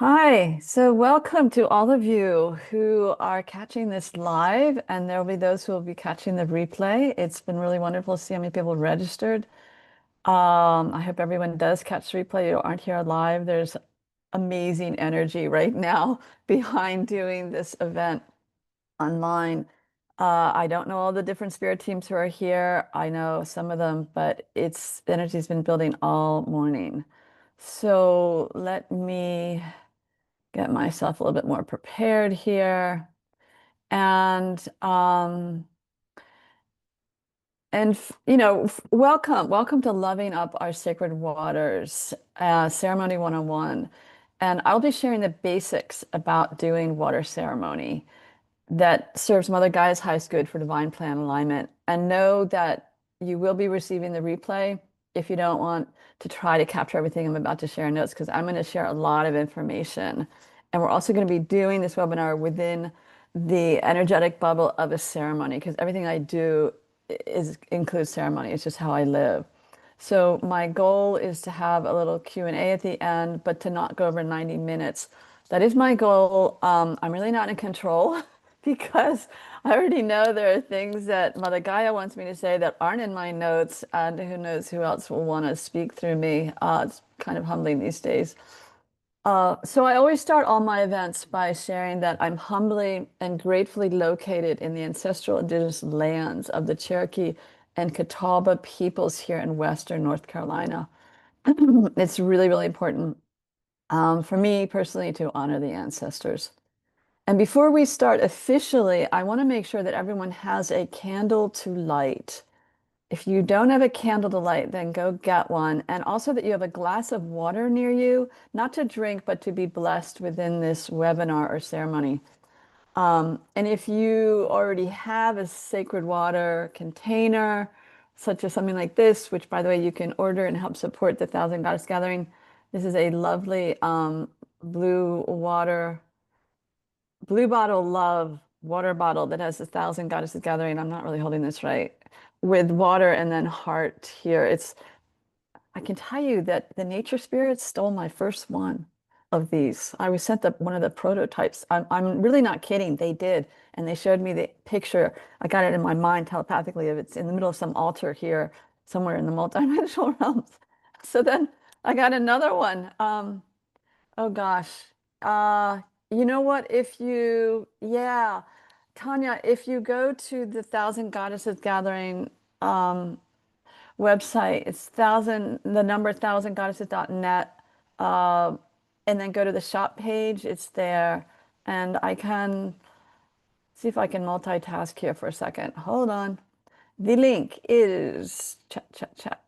Hi, so welcome to all of you who are catching this live, and there will be those who will be catching the replay. It's been really wonderful to see how many people registered. I hope everyone does catch the replay. You aren't here live. There's amazing energy right now behind doing this event online. I don't know all the different spirit teams who are here. I know some of them, but it's the energy's been building all morning. So let me get myself a little bit more prepared here. And welcome to Loving Up Our Sacred Waters, Ceremony 101. And I'll be sharing the basics about doing water ceremony that serves Mother Gaia's highest good for divine plan alignment. And know that you will be receiving the replay if you don't want to try to capture everything I'm about to share in notes, because I'm going to share a lot of information. And we're also going to be doing this webinar within the energetic bubble of a ceremony, because everything I do includes ceremony. It's just how I live. So my goal is to have a little Q&A at the end, but to not go over 90 minutes. That is my goal. I'm really not in control because I already know there are things that Mother Gaia wants me to say that aren't in my notes, and who knows who else will want to speak through me. It's kind of humbling these days. So I always start all my events by sharing that I'm humbly and gratefully located in the ancestral indigenous lands of the Cherokee and Catawba peoples here in Western North Carolina. It's really, really important for me personally to honor the ancestors. And before we start officially, I want to make sure that everyone has a candle to light. If you don't have a candle to light, then go get one. And also that you have a glass of water near you, not to drink, but to be blessed within this webinar or ceremony. And if you already have a sacred water container, such as something like this, which by the way, you can order and help support the Thousand Goddess Gathering. This is a lovely blue water Blue Bottle Love water bottle that has 1,000 goddesses gathering. I'm not really holding this right. With water and then heart here. I can tell you that the nature spirits stole my first one of these. I was sent one of the prototypes. I'm really not kidding. They did. And they showed me the picture. I got it in my mind telepathically of it's in the middle of some altar here, somewhere in the multidimensional realms. So then I got another one. Oh gosh. You know what? Yeah, Tanya, if you go to the Thousand Goddesses Gathering um, website, it's the number thousandgoddesses.net, uh, and then go to the shop page. It's there, and I can see if I can multitask here for a second. Hold on. The link is chat, chat, chat.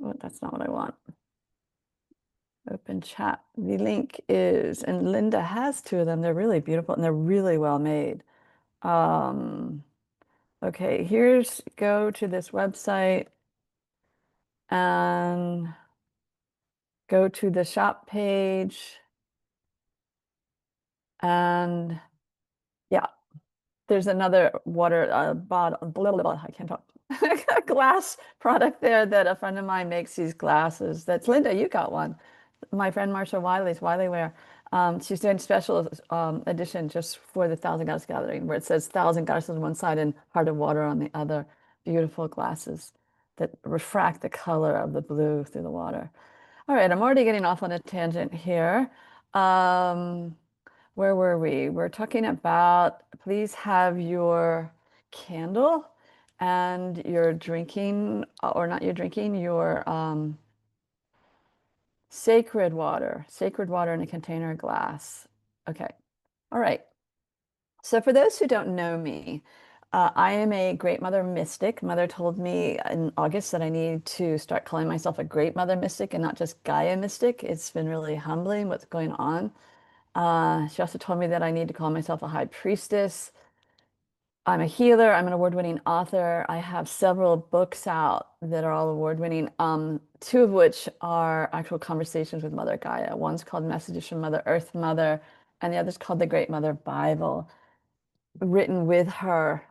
Oh, that's not what I want. Open chat. The link is, and Linda has two of them. They're really beautiful and they're really well made. Um, okay, go to this website and go to the shop page. And yeah, there's another water bottle, blah, blah, blah, I can't talk. Glass product there that a friend of mine makes these glasses. That's Linda, you got one. My friend Marsha Wiley's Wiley. She's doing special edition just for the Thousand Goddess Gathering, where it says Thousand Goddesses on one side and Heart of Water on the other. Beautiful glasses that refract the color of the blue through the water. All right, I'm already getting off on a tangent here. Um, where were we? We're talking about please have your candle and your drinking, or not your drinking, your sacred water in a container glass. Okay. All right. So for those who don't know me, I am a Great Mother Mystic. Mother told me in August that I need to start calling myself a Great Mother Mystic and not just Gaia Mystic. It's been really humbling what's going on. She also told me that I need to call myself a High Priestess. I'm a healer. I'm an award-winning author. I have several books out that are all award-winning, two of which are actual conversations with Mother Gaia. One's called Messages from Mother Earth Mother, and the other's called The Great Mother Bible, written with her.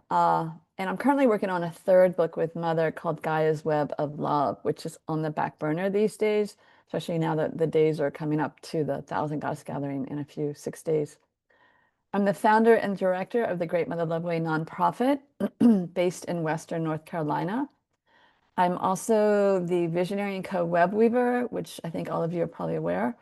And I'm currently working on a third book with Mother called Gaia's Web of Love, which is on the back burner these days, especially now that the days are coming up to the Thousand Goddess Gathering in a few 6 days. I'm the founder and director of the Great Mother Loveway nonprofit based in Western North Carolina. I'm also the visionary and co-web weaver, which I think all of you are probably aware,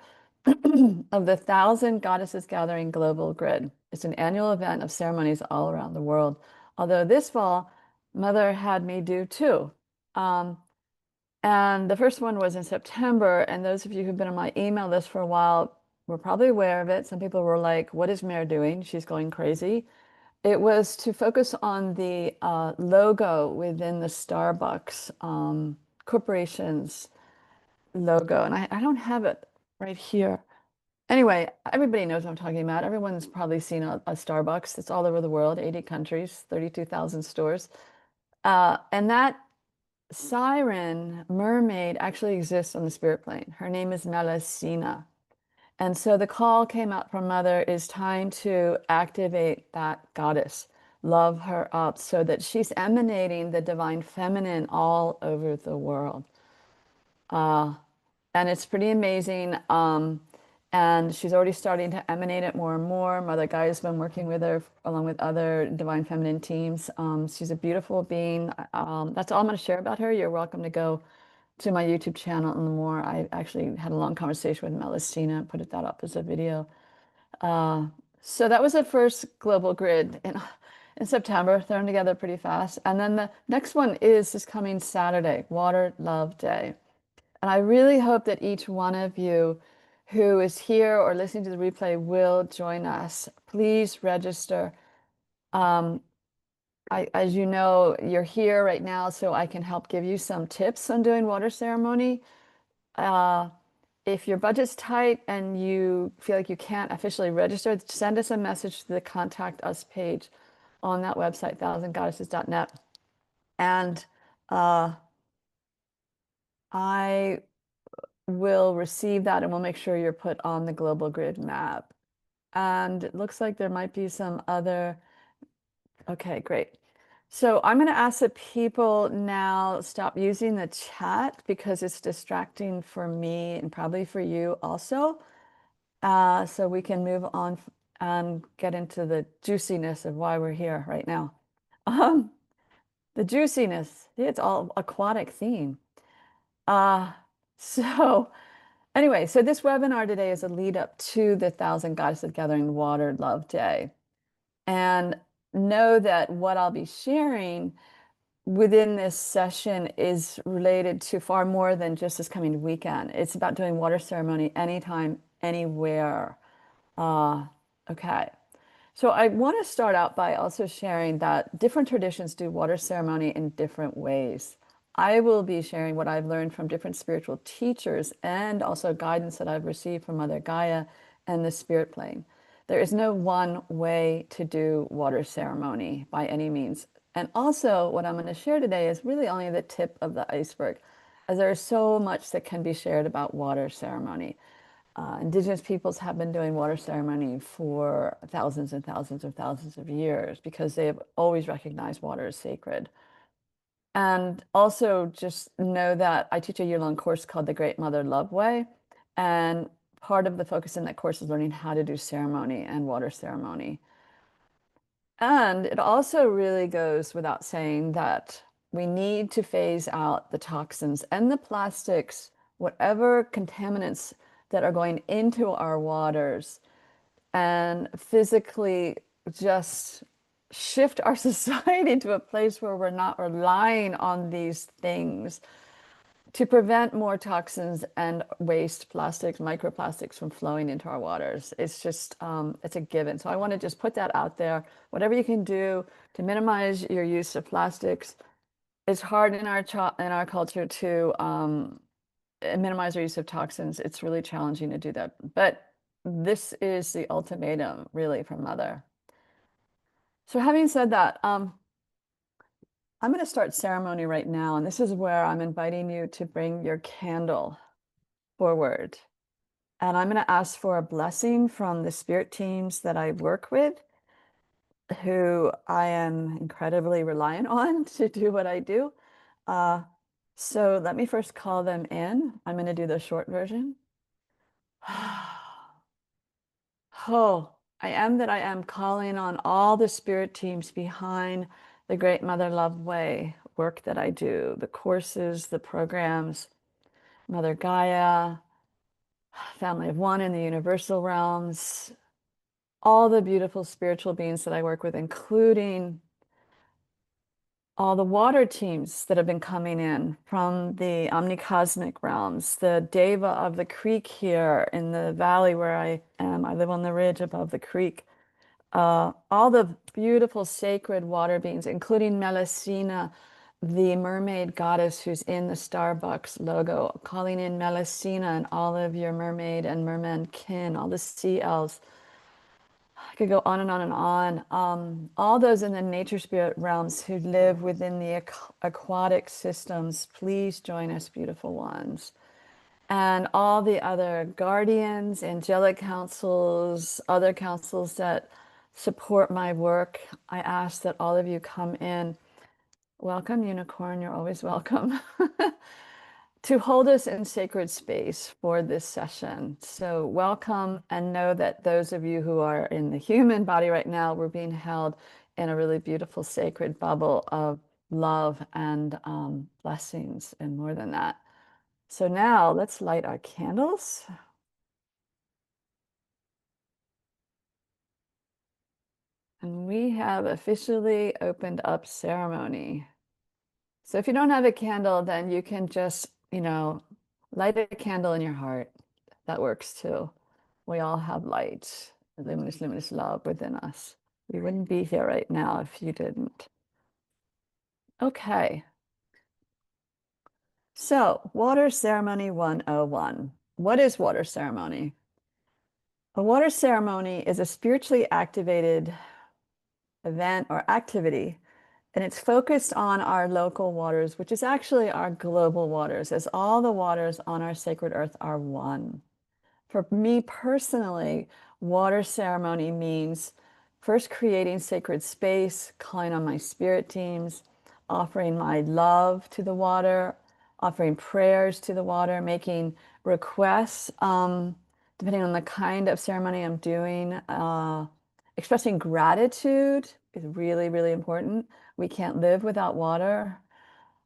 of the Thousand Goddesses Gathering Global Grid. It's an annual event of ceremonies all around the world. Although this fall, Mother had me do two. Um, and the first one was in September. And those of you who've been on my email list for a while were probably aware of it. Some people were like, what is Mare doing? She's going crazy. It was to focus on the logo within the Starbucks corporation's logo. And I don't have it right here. Anyway, everybody knows what I'm talking about. Everyone's probably seen a Starbucks. It's all over the world, 80 countries, 32,000 stores. And that siren mermaid actually exists on the spirit plane. Her name is Melusina. And so the call came out from Mother is time to activate that goddess, love her up so that she's emanating the divine feminine all over the world. Uh, and it's pretty amazing. And she's already starting to emanate it more and more. Mother Gaia's been working with her along with other divine feminine teams. She's a beautiful being. That's all I'm going to share about her. You're welcome to go to my YouTube channel and more. I actually had a long conversation with Melusina and put that up as a video. Uh, so that was the first global grid in September, thrown together pretty fast. And then the next one is this coming Saturday, Water Love Day. And I really hope that each one of you who is here or listening to the replay will join us. Please register. Um, as you know, you're here right now, so I can help give you some tips on doing water ceremony. Uh, if your budget's tight and you feel like you can't officially register, send us a message to the Contact Us page on that website, thousandgoddesses.net. And uh, I will receive that and we'll make sure you're put on the global grid map. And it looks like there might be some other. Okay, great. So I'm going to ask that people now stop using the chat because it's distracting for me and probably for you also. So we can move on and get into the juiciness of why we're here right now. Um, the juiciness, it's all aquatic theme. Uh, so anyway, so this webinar today is a lead up to the Thousand Goddesses Gathering Water Love Day. And know that what I'll be sharing within this session is related to far more than just this coming weekend. It's about doing water ceremony anytime, anywhere. Uh, okay. So I want to start out by also sharing that different traditions do water ceremony in different ways. I will be sharing what I've learned from different spiritual teachers and also guidance that I've received from Mother Gaia and the spirit plane. There is no one way to do water ceremony by any means. And also, what I'm going to share today is really only the tip of the iceberg, as there is so much that can be shared about water ceremony. Indigenous peoples have been doing water ceremony for thousands and thousands and thousands of years because they have always recognized water as sacred. And also just know that I teach a year-long course called the Great Mother Love Way. And part of the focus in that course is learning how to do ceremony and water ceremony. And it also really goes without saying that we need to phase out the toxins and the plastics, whatever contaminants that are going into our waters, and physically just shift our society to a place where we're not relying on these things to prevent more toxins and waste plastics, microplastics from flowing into our waters. It's just, it's a given. So I want to just put that out there. Whatever you can do to minimize your use of plastics. It's hard in our culture to minimize our use of toxins. It's really challenging to do that. But this is the ultimatum, really, from Mother. So having said that, I'm going to start ceremony right now. And this is where I'm inviting you to bring your candle forward. And I'm going to ask for a blessing from the spirit teams that I work with. who I am incredibly reliant on to do what I do. Uh, so let me first call them in. I'm going to do the short version. Oh, I am that I am calling on all the spirit teams behind the Great Mother Love Way work that I do, the courses, the programs, Mother Gaia, Family of One in the universal realms, all the beautiful spiritual beings that I work with, including all the water teams that have been coming in from the omnicosmic realms, the Deva of the creek here in the valley where I am. I live on the ridge above the creek. All the beautiful sacred water beings, including Melusina, the mermaid goddess who's in the Starbucks logo, calling in Melusina and all of your mermaid and merman kin, all the sea elves. I could go on and on and on. All those in the nature spirit realms who live within the aquatic systems, please join us, beautiful ones. And all the other guardians, angelic councils, other councils that support my work, I ask that all of you come in. Welcome, Unicorn, you're always welcome. To hold us in sacred space for this session. So welcome and know that those of you who are in the human body right now, we're being held in a really beautiful sacred bubble of love and blessings and more than that. So now let's light our candles. And we have officially opened up ceremony. So if you don't have a candle, then you can just, light a candle in your heart. That works too. We all have light, luminous, luminous love within us. We wouldn't be here right now if you didn't. Okay. So, water ceremony 101. What is water ceremony? A water ceremony is a spiritually activated event or activity, and it's focused on our local waters, which is actually our global waters, as all the waters on our sacred earth are one. For me personally, water ceremony means first creating sacred space, calling on my spirit teams, offering my love to the water, offering prayers to the water, making requests, depending on the kind of ceremony I'm doing. Expressing gratitude is really, really important. We can't live without water.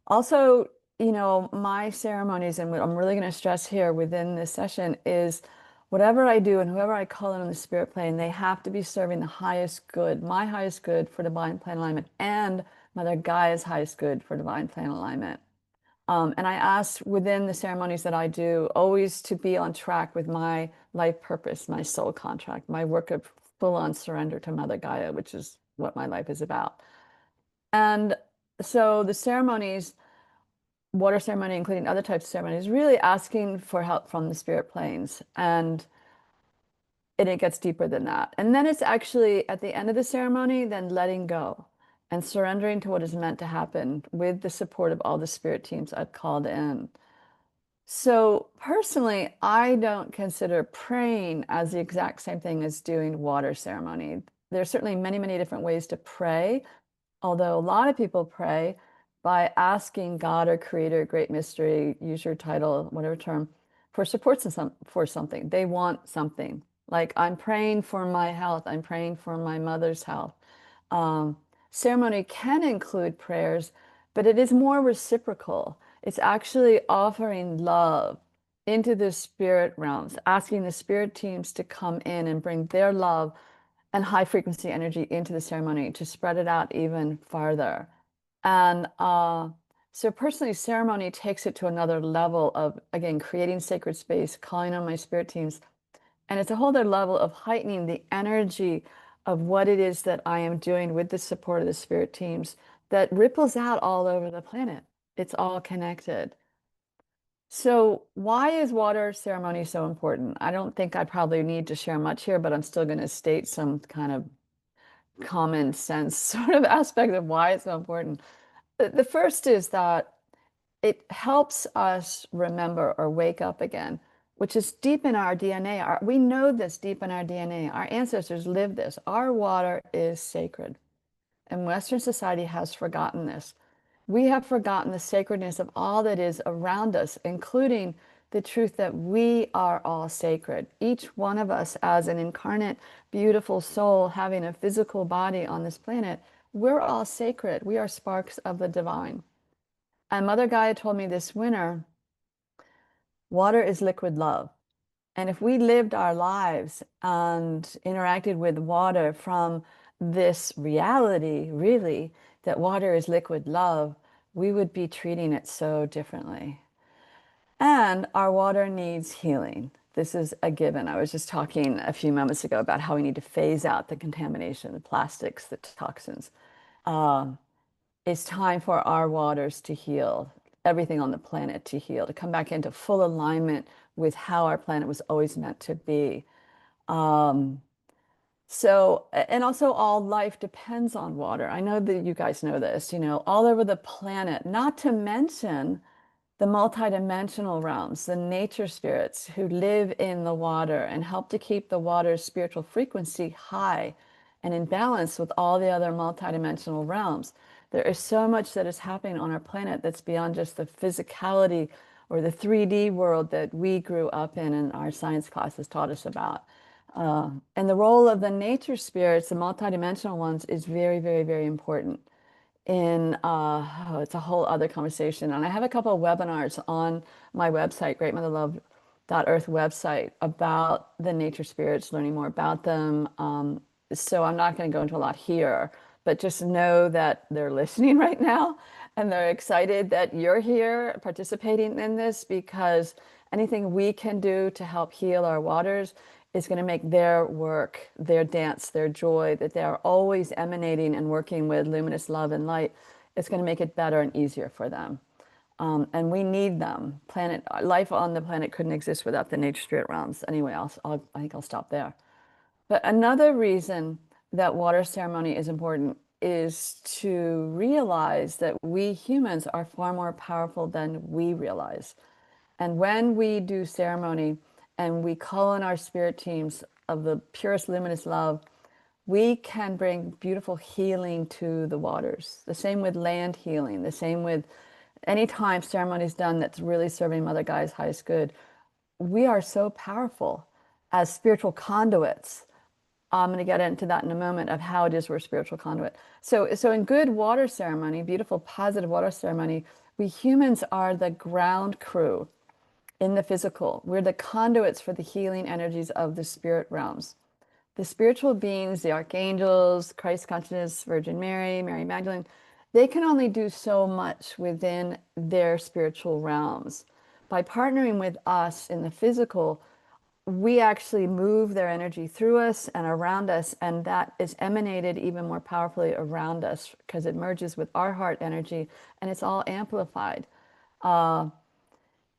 Also, my ceremonies, and what I'm really going to stress here within this session is whatever I do and whoever I call in on the spirit plane, they have to be serving the highest good, my highest good for divine plan alignment, and Mother Gaia's highest good for divine plan alignment. And I ask within the ceremonies that I do always to be on track with my life purpose, my soul contract, my work of full-on surrender to Mother Gaia, which is what my life is about. And so the ceremonies, water ceremony, including other types of ceremonies, really asking for help from the spirit planes. And it gets deeper than that. And then it's actually at the end of the ceremony, then letting go and surrendering to what is meant to happen with the support of all the spirit teams I've called in. So personally, I don't consider praying as the exact same thing as doing water ceremony. There's certainly many, many different ways to pray. Although a lot of people pray by asking God or Creator, Great Mystery, use your title, whatever term, for support for something. They want something. Like I'm praying for my health. I'm praying for my mother's health. Um, Ceremony can include prayers, but it is more reciprocal. It's actually offering love into the spirit realms, asking the spirit teams to come in and bring their love and high frequency energy into the ceremony to spread it out even farther. And so personally, ceremony takes it to another level of, again, creating sacred space, calling on my spirit teams. And it's a whole other level of heightening the energy of what it is that I am doing with the support of the spirit teams that ripples out all over the planet. It's all connected. So why is water ceremony so important? I don't think I probably need to share much here, but I'm still going to state some kind of common sense sort of aspect of why it's so important. The first is that it helps us remember or wake up again which is deep in our DNA. We know this deep in our DNA. Our ancestors lived this. Our water is sacred. And Western society has forgotten this. We have forgotten the sacredness of all that is around us, including the truth that we are all sacred. Each one of us, as an incarnate, beautiful soul having a physical body on this planet, we're all sacred. We are sparks of the divine. And Mother Gaia told me this winter, water is liquid love. And if we lived our lives and interacted with water from this reality, really, that water is liquid love, we would be treating it so differently. And our water needs healing. This is a given. I was just talking a few moments ago about how we need to phase out the contamination, the plastics, the toxins. Um, it's time for our waters to heal, everything on the planet to heal, to come back into full alignment with how our planet was always meant to be. Um, and also all life depends on water. I know that you guys know this, all over the planet, not to mention the multidimensional realms, the nature spirits who live in the water and help to keep the water's spiritual frequency high and in balance with all the other multidimensional realms. There is so much that is happening on our planet that's beyond just the physicality or the 3D world that we grew up in and our science classes taught us about. And the role of the nature spirits, the multidimensional ones, is very, very, very important it's a whole other conversation. And I have a couple of webinars on my website, greatmotherlove.earth website, about the nature spirits, learning more about them. So I'm not going to go into a lot here, but just know that they're listening right now and they're excited that you're here participating in this, because anything we can do to help heal our waters is going to make their work, their dance, their joy that they are always emanating and working with luminous love and light. It's going to make it better and easier for them. And we need them. Life on the planet couldn't exist without the nature spirit realms. Anyway, I think I'll stop there. But another reason that water ceremony is important is to realize that we humans are far more powerful than we realize. And when we do ceremony and we call in our spirit teams of the purest luminous love, we can bring beautiful healing to the waters. The same with land healing, the same with any time ceremony is done that's really serving Mother Gaia's highest good. We are so powerful as spiritual conduits. I'm going to get into that in a moment of how it is we're a spiritual conduit. So in good water ceremony, beautiful, positive water ceremony, we humans are the ground crew in the physical. We're the conduits for the healing energies of the spirit realms. The spiritual beings, the archangels, Christ consciousness, Virgin Mary, Mary Magdalene, they can only do so much within their spiritual realms. By partnering with us in the physical, we actually move their energy through us and around us, and that is emanated even more powerfully around us because it merges with our heart energy and it's all amplified.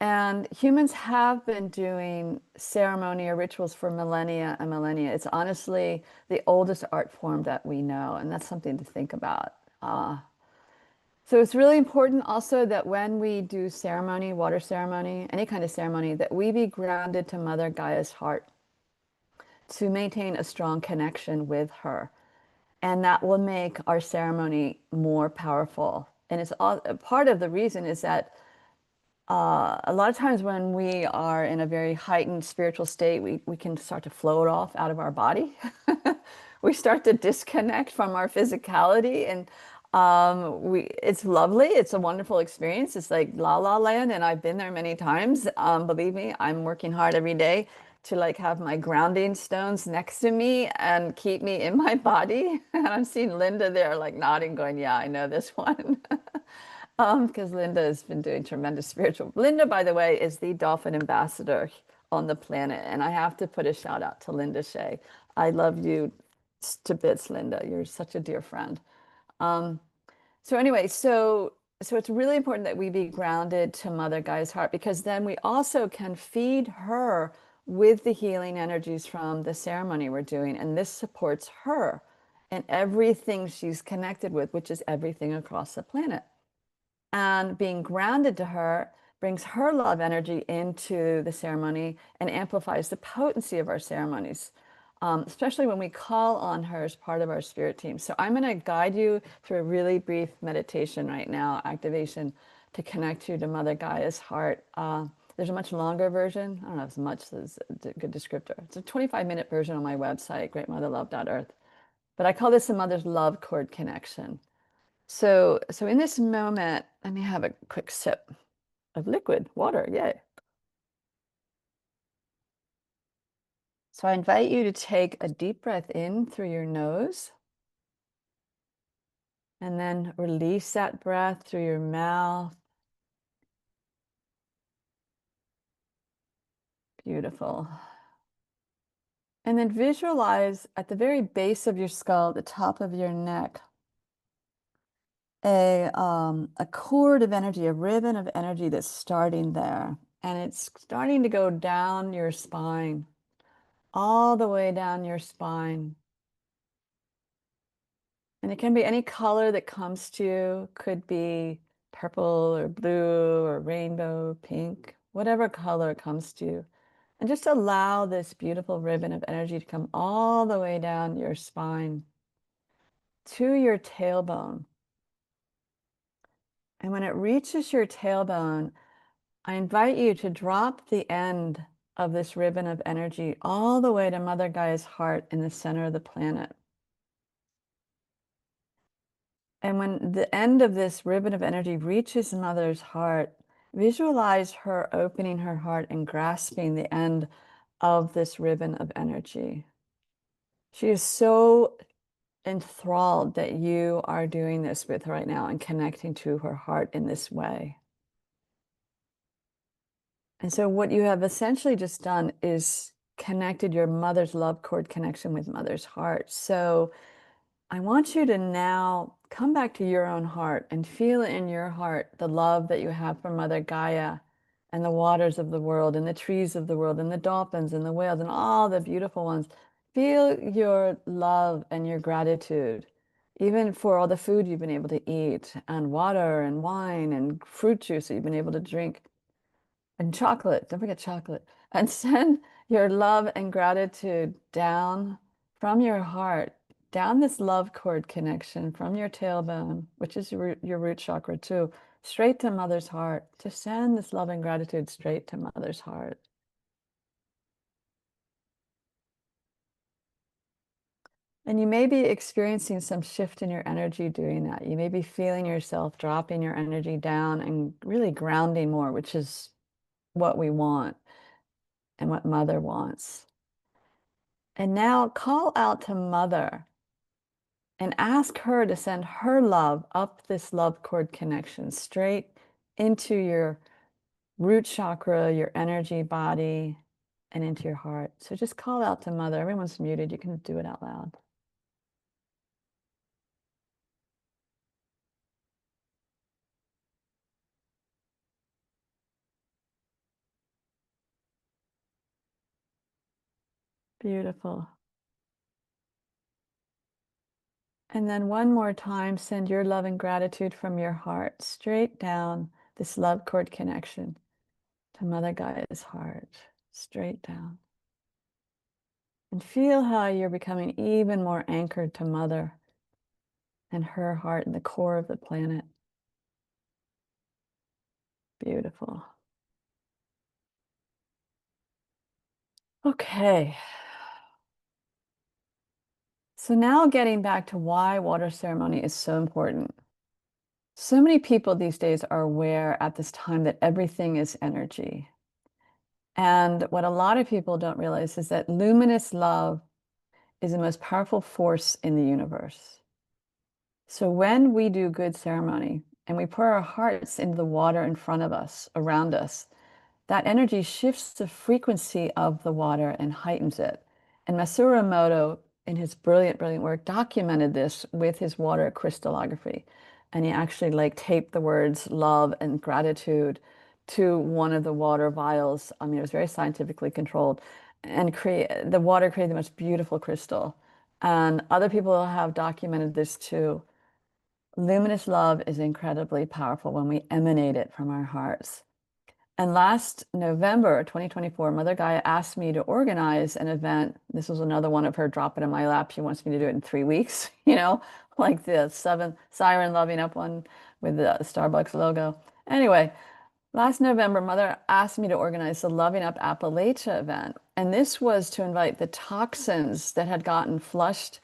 And humans have been doing ceremony or rituals for millennia and millennia. It's honestly the oldest art form that we know, and that's something to think about. So it's really important also that when we do ceremony, water ceremony, any kind of ceremony, that we be grounded to Mother Gaia's heart to maintain a strong connection with her. And that will make our ceremony more powerful. And it's all part of the reason is that a lot of times when we are in a very heightened spiritual state, we can start to float off out of our body. We start to disconnect from our physicality, and it's lovely. It's a wonderful experience. It's like la la land, and I've been there many times. Believe me, I'm working hard every day to like have my grounding stones next to me and keep me in my body. And I'm seeing Linda there like nodding, going, "Yeah, I know this one." Because Linda has been doing tremendous spiritual. Linda, by the way, is the dolphin ambassador on the planet, and I have to put a shout out to Linda Shea. I love you to bits, Linda. You're such a dear friend. Um, so anyway, so it's really important that we be grounded to Mother Gaia's heart, because then we also can feed her with the healing energies from the ceremony we're doing, and this supports her and everything she's connected with, which is everything across the planet. And being grounded to her brings her love energy into the ceremony and amplifies the potency of our ceremonies, especially when we call on her as part of our spirit team. So I'm going to guide you through a really brief meditation right now, activation to connect you to Mother Gaia's heart. There's a much longer version. I don't know if much is a good descriptor. It's a 25-minute version on my website, greatmotherlove.earth. But I call this a mother's love cord connection. So in this moment, let me have a quick sip of liquid water. Yay. So I invite you to take a deep breath in through your nose and then release that breath through your mouth. Beautiful. And then visualize at the very base of your skull, at the top of your neck, a cord of energy, a ribbon of energy that's starting there. And it's starting to go down your spine, all the way down your spine. And it can be any color that comes to you, could be purple or blue or rainbow, pink, whatever color comes to you. And just allow this beautiful ribbon of energy to come all the way down your spine to your tailbone. And when it reaches your tailbone, I invite you to drop the end of this ribbon of energy all the way to Mother Gaia's heart in the center of the planet. And when the end of this ribbon of energy reaches Mother's heart, visualize her opening her heart and grasping the end of this ribbon of energy. She is so enthralled that you are doing this with her right now and connecting to her heart in this way. And so what you have essentially just done is connected your mother's love cord connection with Mother's heart. So I want you to now come back to your own heart and feel in your heart the love that you have for Mother Gaia and the waters of the world and the trees of the world and the dolphins and the whales and all the beautiful ones. Feel your love and your gratitude, even for all the food you've been able to eat and water and wine and fruit juice that you've been able to drink. And chocolate, don't forget chocolate. And send your love and gratitude down from your heart, down this love cord connection from your tailbone, which is your root chakra too, straight to Mother's heart. To send this love and gratitude straight to Mother's heart. And you may be experiencing some shift in your energy doing that. You may be feeling yourself dropping your energy down and really grounding more, which is what we want and what Mother wants. And now call out to Mother and ask her to send her love up this love cord connection straight into your root chakra, your energy body, and into your heart. So just call out to Mother. Everyone's muted. You can do it out loud. Beautiful. And then one more time, send your love and gratitude from your heart straight down this love cord connection to Mother Gaia's heart, straight down. And feel how you're becoming even more anchored to Mother and her heart in the core of the planet. Beautiful. Okay. So now getting back to why water ceremony is so important. So many people these days are aware at this time that everything is energy. And what a lot of people don't realize is that luminous love is the most powerful force in the universe. So when we do good ceremony and we pour our hearts into the water in front of us, around us, that energy shifts the frequency of the water and heightens it. And Masaru Emoto, in his brilliant, brilliant work, documented this with his water crystallography. And he actually like taped the words love and gratitude to one of the water vials. I mean, it was very scientifically controlled and the water created the most beautiful crystal. And other people have documented this too. Luminous love is incredibly powerful when we emanate it from our hearts. And last November 2024, Mother Gaia asked me to organize an event. This was another one of her drop it in my lap. She wants me to do it in 3 weeks, like the seven siren loving up one with the Starbucks logo. Anyway, last November, Mother asked me to organize the Loving Up Appalachia event. And this was to invite the toxins that had gotten flushed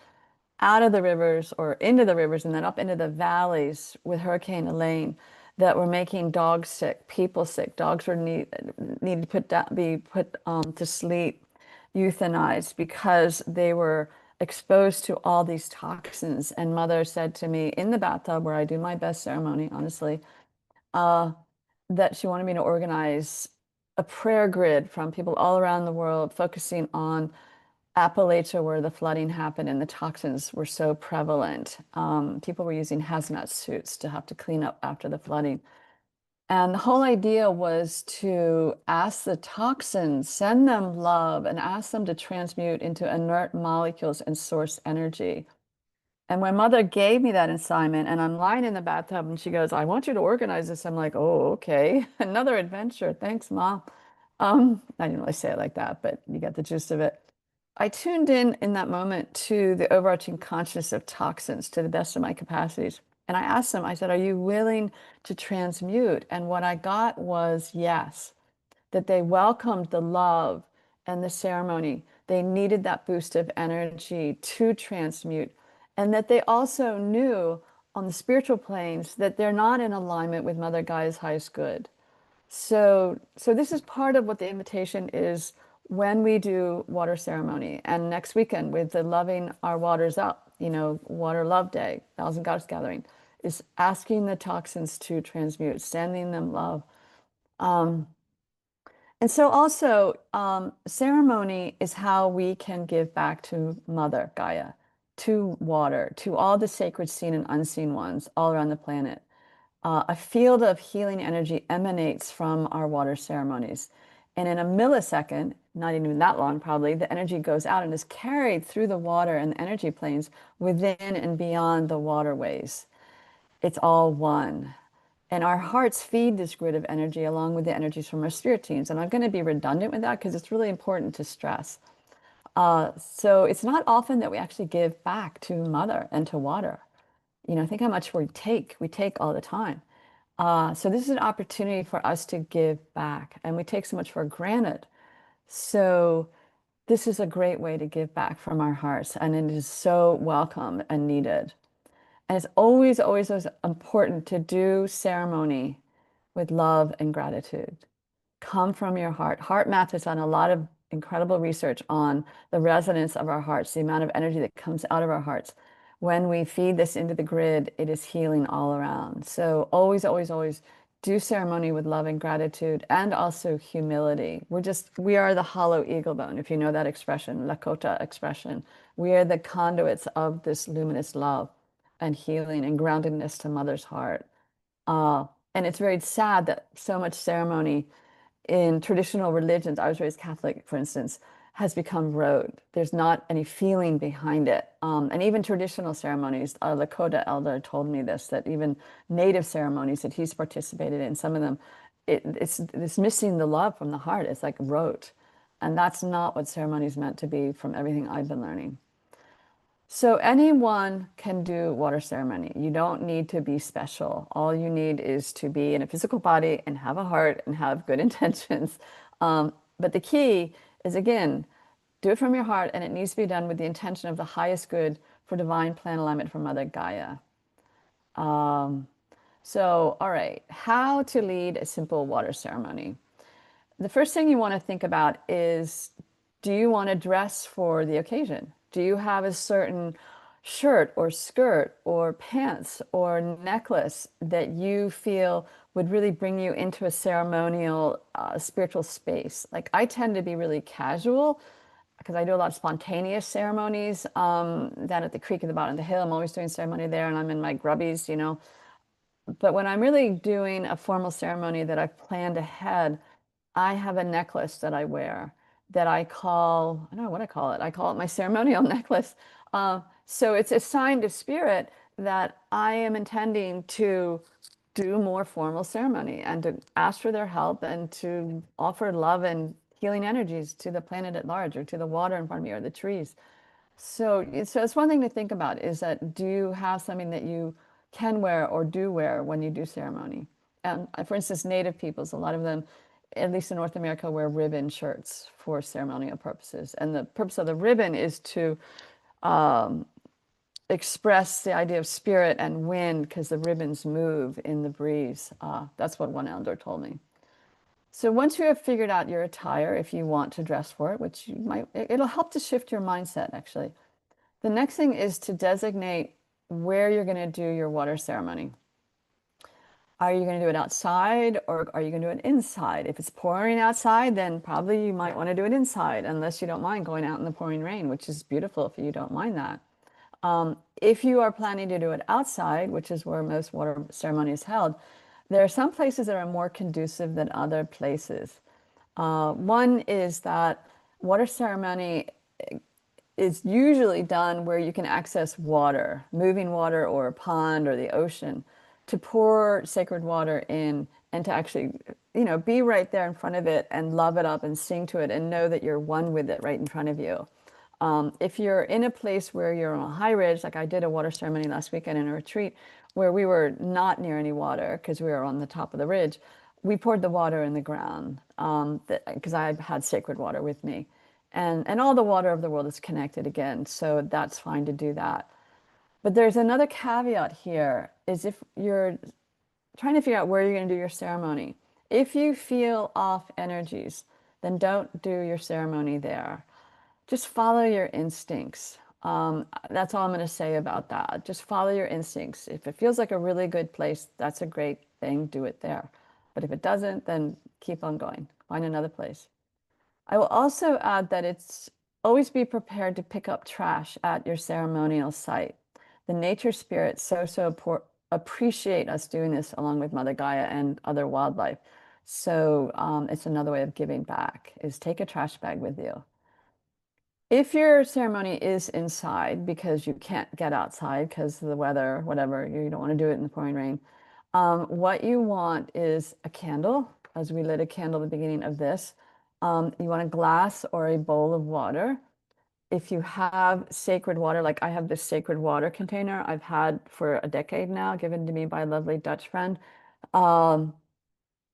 out of the rivers or into the rivers and then up into the valleys with Hurricane Elaine that were making dogs sick, people sick. Dogs were needed to be put to sleep, euthanized because they were exposed to all these toxins. And Mother said to me in the bathtub where I do my best ceremony, honestly, uh, that she wanted me to organize a prayer grid from people all around the world focusing on Appalachia, where the flooding happened and the toxins were so prevalent. People were using hazmat suits to have to clean up after the flooding. And the whole idea was to ask the toxins, send them love, and ask them to transmute into inert molecules and source energy. And when Mother gave me that assignment, and I'm lying in the bathtub, and she goes, I want you to organize this. I'm like, oh, okay. Another adventure. Thanks, Mom. I didn't really say it like that, but you get the gist of it. I tuned in that moment to the overarching consciousness of toxins to the best of my capacities. And I asked them, I said, are you willing to transmute? And what I got was yes, that they welcomed the love and the ceremony. They needed that boost of energy to transmute. And that they also knew on the spiritual planes that they're not in alignment with Mother Gaia's highest good. So this is part of what the invitation is when we do water ceremony. And next weekend with the Loving Our Waters Up, Water Love Day, Thousand Goddess Gathering, is asking the toxins to transmute, sending them love. And so also, ceremony is how we can give back to Mother Gaia, to water, to all the sacred seen and unseen ones all around the planet. A field of healing energy emanates from our water ceremonies. And in a millisecond, not even that long probably, the energy goes out and is carried through the water and the energy planes within and beyond the waterways. It's all one. And our hearts feed this grid of energy along with the energies from our spirit teams. And I'm going to be redundant with that because it's really important to stress. So it's not often that we actually give back to Mother and to water. Think how much we take. We take all the time. So this is an opportunity for us to give back, and we take so much for granted. So this is a great way to give back from our hearts, and it is so welcome and needed. And it's always, always, always important to do ceremony with love and gratitude. Come from your heart. Heart Math has done a lot of incredible research on the resonance of our hearts, the amount of energy that comes out of our hearts. When we feed this into the grid, it is healing all around. So always, always, always do ceremony with love and gratitude and also humility. We are the hollow eagle bone, if you know that expression, Lakota expression. We are the conduits of this luminous love and healing and groundedness to Mother's heart. Uh, and it's very sad that so much ceremony in traditional religions, I was raised Catholic, for instance, has become rote. There's not any feeling behind it. And even traditional ceremonies, a Lakota elder told me this, that even native ceremonies that he's participated in, some of them, it's missing the love from the heart. It's like rote. And that's not what ceremony is meant to be from everything I've been learning. So anyone can do water ceremony. You don't need to be special. All you need is to be in a physical body and have a heart and have good intentions. But the key is, again, do it from your heart, and it needs to be done with the intention of the highest good for divine plan alignment from Mother Gaia. All right, how to lead a simple water ceremony. The first thing you want to think about is, do you want to dress for the occasion? Do you have a certain shirt or skirt or pants or necklace that you feel would really bring you into a ceremonial, spiritual space? Like I tend to be really casual because I do a lot of spontaneous ceremonies down at the creek at the bottom of the hill. I'm always doing ceremony there and I'm in my grubbies. But when I'm really doing a formal ceremony that I've planned ahead, I have a necklace that I wear that I don't know what I call it. I call it my ceremonial necklace. So it's a sign to spirit that I am intending to do more formal ceremony and to ask for their help and to offer love and healing energies to the planet at large or to the water in front of you or the trees. So it's one thing to think about is that do you have something that you can wear or do wear when you do ceremony? And for instance, Native peoples, a lot of them, at least in North America, wear ribbon shirts for ceremonial purposes. And the purpose of the ribbon is to um, express the idea of spirit and wind because the ribbons move in the breeze. That's what one elder told me. So once you have figured out your attire, if you want to dress for it, which you might, it'll help to shift your mindset actually. The next thing is to designate where you're going to do your water ceremony. Are you going to do it outside or are you going to do it inside? If it's pouring outside, then probably you might want to do it inside, unless you don't mind going out in the pouring rain, which is beautiful if you don't mind that. If you are planning to do it outside, which is where most water ceremony is held, there are some places that are more conducive than other places. One is that water ceremony is usually done where you can access water, moving water or a pond or the ocean, to pour sacred water in and to actually, be right there in front of it and love it up and sing to it and know that you're one with it right in front of you. If you're in a place where you're on a high ridge, like I did a water ceremony last weekend in a retreat where we were not near any water because we were on the top of the ridge, we poured the water in the ground because I had sacred water with me. And all the water of the world is connected again, so that's fine to do that. But there's another caveat here is if you're trying to figure out where you're going to do your ceremony. If you feel off energies, then don't do your ceremony there. Just follow your instincts. That's all I'm going to say about that. Just follow your instincts. If it feels like a really good place, that's a great thing. Do it there. But if it doesn't, then keep on going. Find another place. I will also add that it's always be prepared to pick up trash at your ceremonial site. The nature spirits appreciate us doing this along with Mother Gaia and other wildlife. So it's another way of giving back is take a trash bag with you. If your ceremony is inside because you can't get outside because of the weather, whatever, you don't want to do it in the pouring rain, what you want is a candle, as we lit a candle at the beginning of this. You want a glass or a bowl of water. If you have sacred water, like I have this sacred water container I've had for a decade now, given to me by a lovely Dutch friend. Um,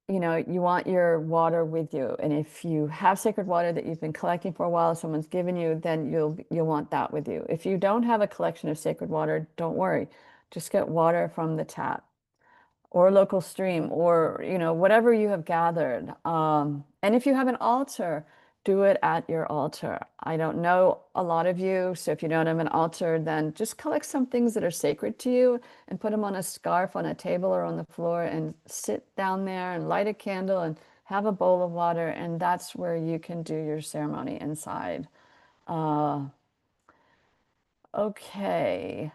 you want your water with you. And if you have sacred water that you've been collecting for a while, someone's given you, then you'll want that with you. If you don't have a collection of sacred water, don't worry. Just get water from the tap or a local stream or whatever you have gathered. And if you have an altar, do it at your altar. I don't know a lot of you, so if you don't have an altar, then just collect some things that are sacred to you and put them on a scarf on a table or on the floor and sit down there and light a candle and have a bowl of water, and that's where you can do your ceremony inside. Uh, okay.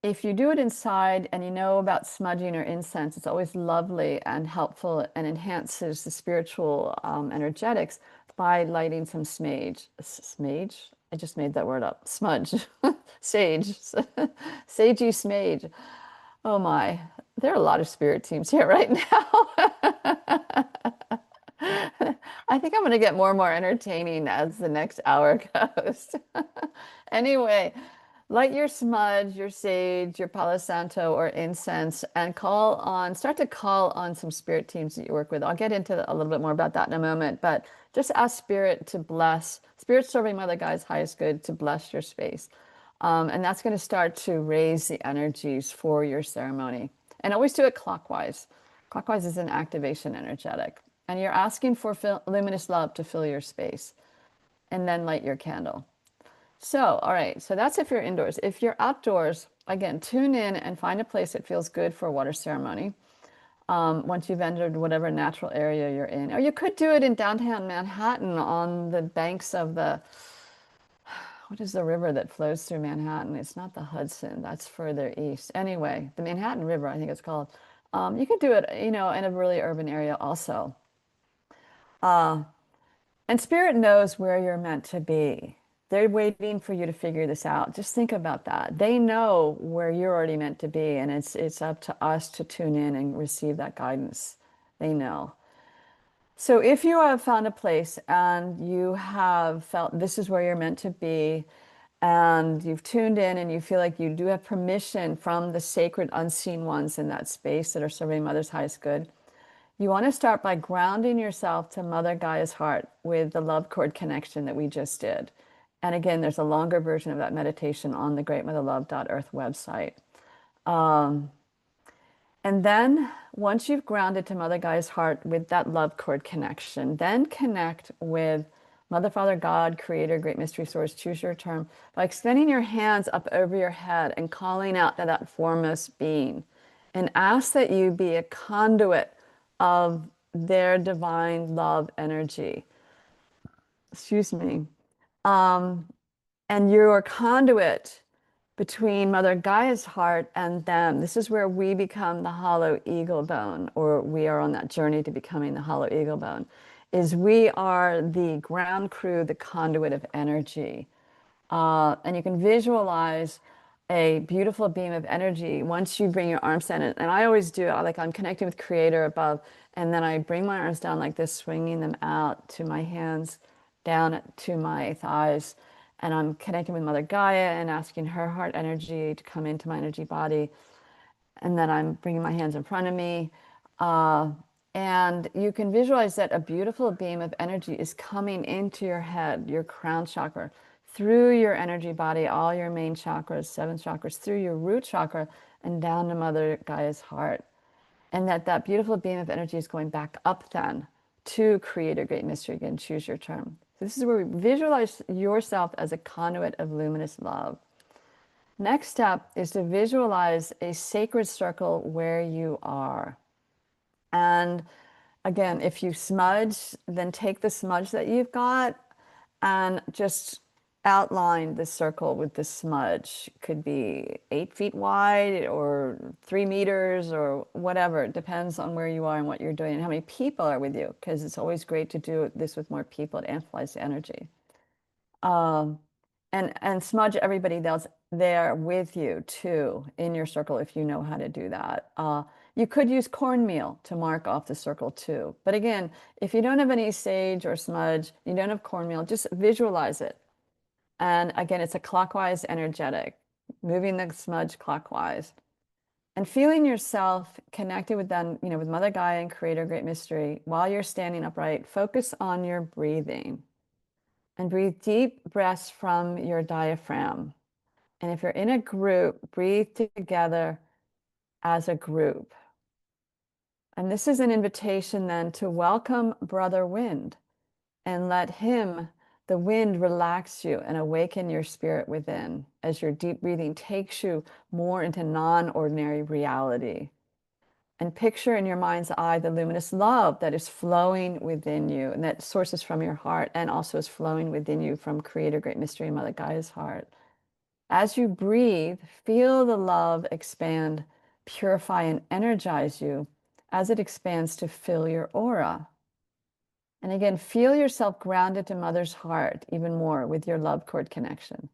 If you do it inside and you know about smudging or incense, it's always lovely and helpful and enhances the spiritual energetics by lighting some smage. Smage? I just made that word up. Smudge. Sage. Sagey smage. Oh my. There are a lot of spirit teams here right now. I think I'm going to get more and more entertaining as the next hour goes. Anyway, light your smudge, your sage, your Palo Santo, or incense, and start to call on some spirit teams that you work with. I'll get into a little bit more about that in a moment, but just ask Spirit to bless, Spirit serving Mother Gaia's highest good to bless your space. And that's going to start to raise the energies for your ceremony. And always do it clockwise. Clockwise is an activation energetic. And you're asking for luminous love to fill your space. And then light your candle. So, all right, so that's if you're indoors. If you're outdoors, again, tune in and find a place that feels good for a water ceremony. Once you've entered whatever natural area you're in. Or you could do it in downtown Manhattan on the banks of what is the river that flows through Manhattan? It's not the Hudson, that's further east. Anyway, the Manhattan River, I think it's called. You could do it, in a really urban area also. And Spirit knows where you're meant to be. They're waiting for you to figure this out. Just think about that. They know where you're already meant to be, and it's up to us to tune in and receive that guidance. They know. So if you have found a place and you have felt this is where you're meant to be, and you've tuned in and you feel like you do have permission from the sacred unseen ones in that space that are serving Mother's highest good, you want to start by grounding yourself to Mother Gaia's heart with the love cord connection that we just did. And again, there's a longer version of that meditation on the greatmotherlove.earth website. Um, and then once you've grounded to Mother Gaia's heart with that love cord connection, then connect with Mother, Father, God, Creator, Great Mystery Source, choose your term, by extending your hands up over your head and calling out to that foremost being. And ask that you be a conduit of their divine love energy. Excuse me. Um, and you're a conduit between Mother Gaia's heart and them. This is where we become the hollow eagle bone, or we are on that journey to becoming the hollow eagle bone, is we are the ground crew, the conduit of energy. And you can visualize a beautiful beam of energy once you bring your arms down. And I always do, like I'm connecting with Creator above, and then I bring my arms down like this, swinging them out to my hands, down to my thighs. And I'm connecting with Mother Gaia and asking her heart energy to come into my energy body. And then I'm bringing my hands in front of me. Uh, and you can visualize that a beautiful beam of energy is coming into your head, your crown chakra, through your energy body, all your main chakras, seven chakras, through your root chakra, and down to Mother Gaia's heart. And that beautiful beam of energy is going back up then to create a great mystery. Again, choose your term. So this is where we visualize yourself as a conduit of luminous love. Next step is to visualize a sacred circle where you are. And again, if you smudge, then take the smudge that you've got and just outline the circle with the smudge. Could be 8 feet wide or 3 meters or whatever. It depends on where you are and what you're doing and how many people are with you, because it's always great to do this with more people. It amplifies the energy. Um, and smudge everybody else there with you too in your circle if you know how to do that. You could use cornmeal to mark off the circle too. But again, if you don't have any sage or smudge, you don't have cornmeal, just visualize it. And again, it's a clockwise energetic, moving the smudge clockwise and feeling yourself connected with them, with Mother Gaia and Creator Great Mystery while you're standing upright. Focus on your breathing. And breathe deep breaths from your diaphragm. And if you're in a group, breathe together as a group. And this is an invitation then to welcome Brother Wind and let him, the wind, relax you and awaken your spirit within as your deep breathing takes you more into non-ordinary reality. And picture in your mind's eye the luminous love that is flowing within you and that sources from your heart and also is flowing within you from Creator Great Mystery and Mother Gaia's heart. As you breathe, feel the love expand, purify, and energize you as it expands to fill your aura. And again, feel yourself grounded to Mother's heart even more with your love cord connection.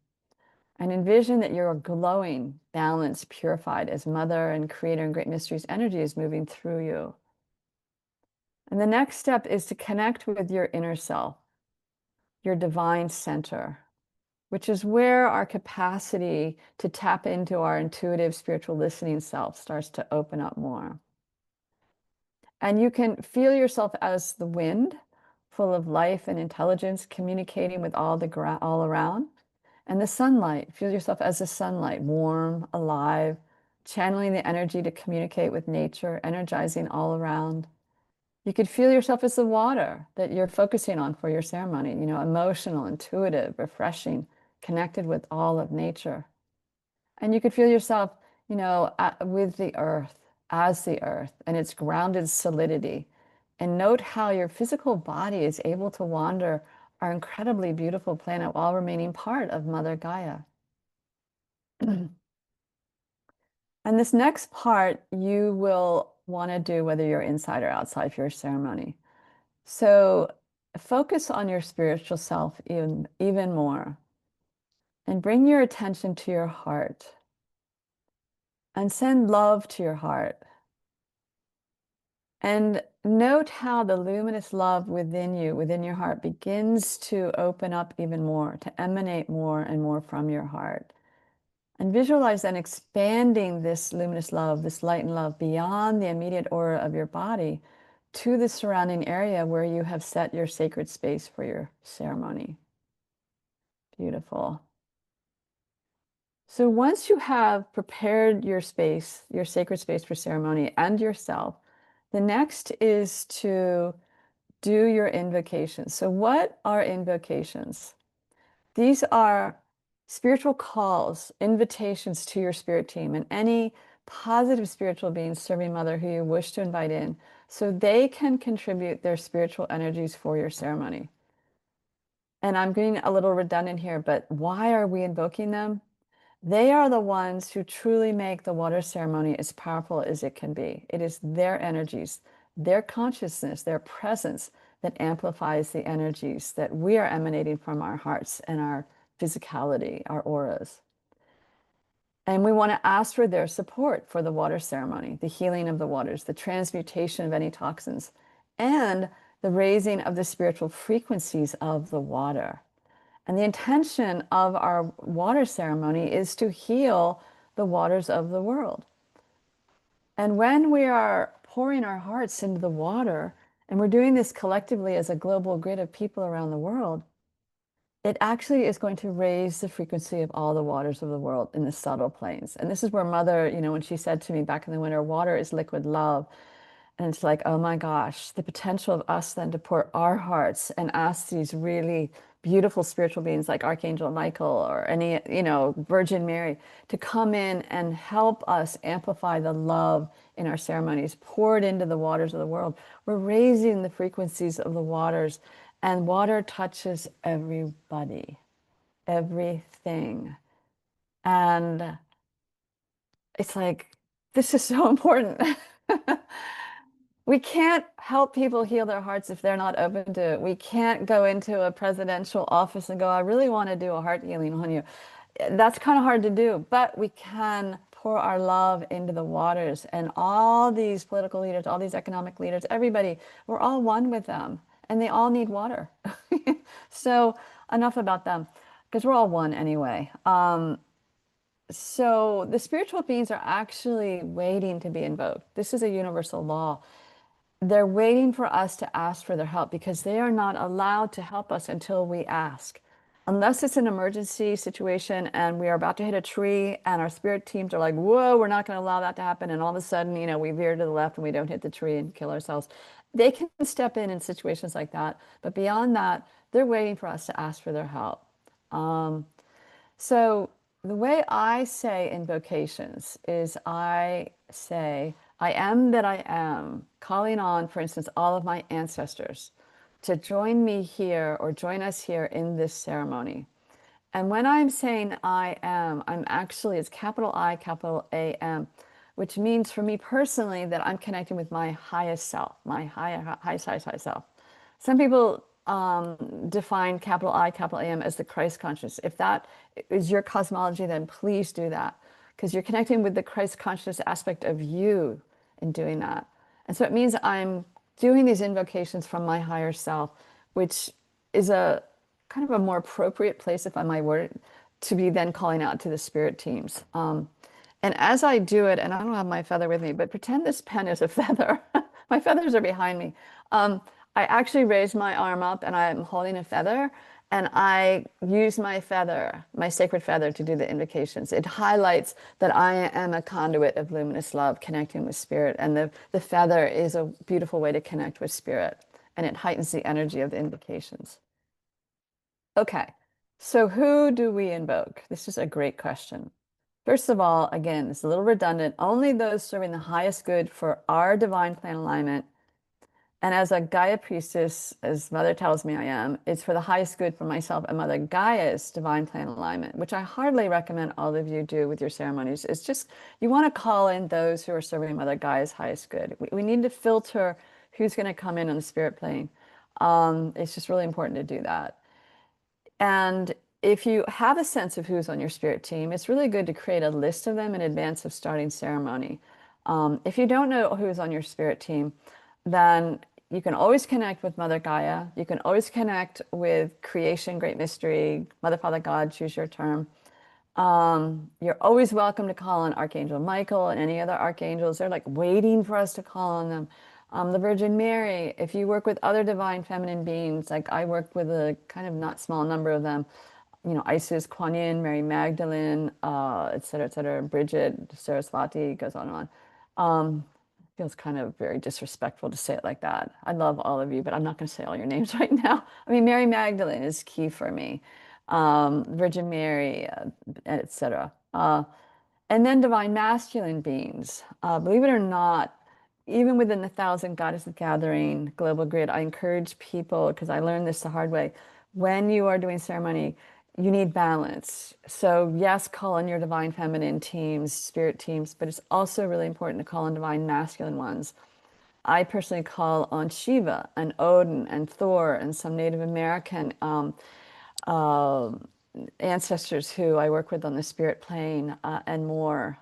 And envision that you're glowing, balanced, purified as Mother and Creator and Great Mysteries energy is moving through you. And the next step is to connect with your inner self, your divine center, which is where our capacity to tap into our intuitive spiritual listening self starts to open up more. And you can feel yourself as the wind, full of life and intelligence, communicating with all around. And the sunlight, feel yourself as the sunlight, warm, alive, channeling the energy to communicate with nature, energizing all around. You could feel yourself as the water that you're focusing on for your ceremony, emotional, intuitive, refreshing, connected with all of nature. And you could feel yourself, with the earth, as the earth, and its grounded solidity. And note how your physical body is able to wander our incredibly beautiful planet while remaining part of Mother Gaia. And this next part you will want to do whether you're inside or outside for your ceremony. So focus on your spiritual self even more. And bring your attention to your heart and send love to your heart. And note how the luminous love within you, within your heart, begins to open up even more, to emanate more and more from your heart. And visualize then expanding this luminous love, this light and love beyond the immediate aura of your body to the surrounding area where you have set your sacred space for your ceremony. Beautiful. So once you have prepared your space, your sacred space for ceremony and yourself, the next is to do your invocations. So what are invocations? These are spiritual calls, invitations to your spirit team and any positive spiritual beings serving Mother who you wish to invite in so they can contribute their spiritual energies for your ceremony. And I'm getting a little redundant here, but why are we invoking them? They are the ones who truly make the water ceremony as powerful as it can be. It is their energies, their consciousness, their presence that amplifies the energies that we are emanating from our hearts and our physicality, our auras. And we want to ask for their support for the water ceremony, the healing of the waters, the transmutation of any toxins, and the raising of the spiritual frequencies of the water. And the intention of our water ceremony is to heal the waters of the world. And when we are pouring our hearts into the water, and we're doing this collectively as a global grid of people around the world, it actually is going to raise the frequency of all the waters of the world in the subtle planes. And this is where Mother, when she said to me back in the winter, water is liquid love. And it's like, oh my gosh, the potential of us then to pour our hearts and ask these really beautiful spiritual beings like Archangel Michael or any, Virgin Mary to come in and help us amplify the love in our ceremonies, pour it into the waters of the world. We're raising the frequencies of the waters, and water touches everybody, everything. And it's like, this is so important. We can't help people heal their hearts if they're not open to it. We can't go into a presidential office and go, I really want to do a heart healing on you. That's kind of hard to do, but we can pour our love into the waters. And all these political leaders, all these economic leaders, everybody, we're all one with them, and they all need water. So enough about them, because we're all one anyway. So the spiritual beings are actually waiting to be invoked. This is a universal law. They're waiting for us to ask for their help because they are not allowed to help us until we ask. Unless it's an emergency situation and we are about to hit a tree and our spirit teams are like, whoa, we're not going to allow that to happen. And all of a sudden, we veer to the left and we don't hit the tree and kill ourselves. They can step in situations like that. But beyond that, they're waiting for us to ask for their help. So the way I say invocations is I say, I am that I am, calling on, for instance, all of my ancestors to join me here or join us here in this ceremony. And when I'm saying I am, I'm actually, it's capital I, capital A-M, which means for me personally that I'm connecting with my highest self, my high self. Some people define capital I, capital A-M as the Christ consciousness. If that is your cosmology, then please do that because you're connecting with the Christ consciousness aspect of you in doing that. And so it means I'm doing these invocations from my higher self, which is a kind of a more appropriate place, if I might word it, to be then calling out to the spirit teams. And as I do it, and I don't have my feather with me, but pretend this pen is a feather. My feathers are behind me. I actually raise my arm up and I'm holding a feather and I use my feather, my sacred feather, to do the invocations. It highlights that I am a conduit of luminous love connecting with spirit. And the feather is a beautiful way to connect with spirit. And it heightens the energy of the invocations. Okay, so who do we invoke? This is a great question. First of all, again, it's a little redundant. Only those serving the highest good for our divine plan alignment. And as a Gaia priestess, as Mother tells me I am, it's for the highest good for myself and Mother Gaia's divine plan alignment, which I hardly recommend all of you do with your ceremonies. It's just, you want to call in those who are serving Mother Gaia's highest good. We need to filter who's going to come in on the spirit plane. It's just really important to do that. And if you have a sense of who's on your spirit team, it's really good to create a list of them in advance of starting ceremony. If you don't know who's on your spirit team, then you can always connect with Mother Gaia. You can always connect with creation, great mystery, Mother, Father, God, choose your term. You're always welcome to call on Archangel Michael and any other archangels. They're like waiting for us to call on them. The Virgin Mary, if you work with other divine feminine beings, like I work with a kind of not small number of them, Isis, Kuan Yin, Mary Magdalene, et cetera, Bridget, Saraswati, goes on and on. Feels kind of very disrespectful to say it like that. I love all of you, but I'm not going to say all your names right now. I mean, Mary Magdalene is key for me. Virgin Mary, etc. And then divine masculine beings. Believe it or not, even within the Thousand Goddesses Gathering global grid, I encourage people, because I learned this the hard way, when you are doing ceremony, you need balance. So yes, call on your divine feminine teams, spirit teams, but it's also really important to call on divine masculine ones. I personally call on Shiva and Odin and Thor and some Native American uh, ancestors who I work with on the spirit plane and more.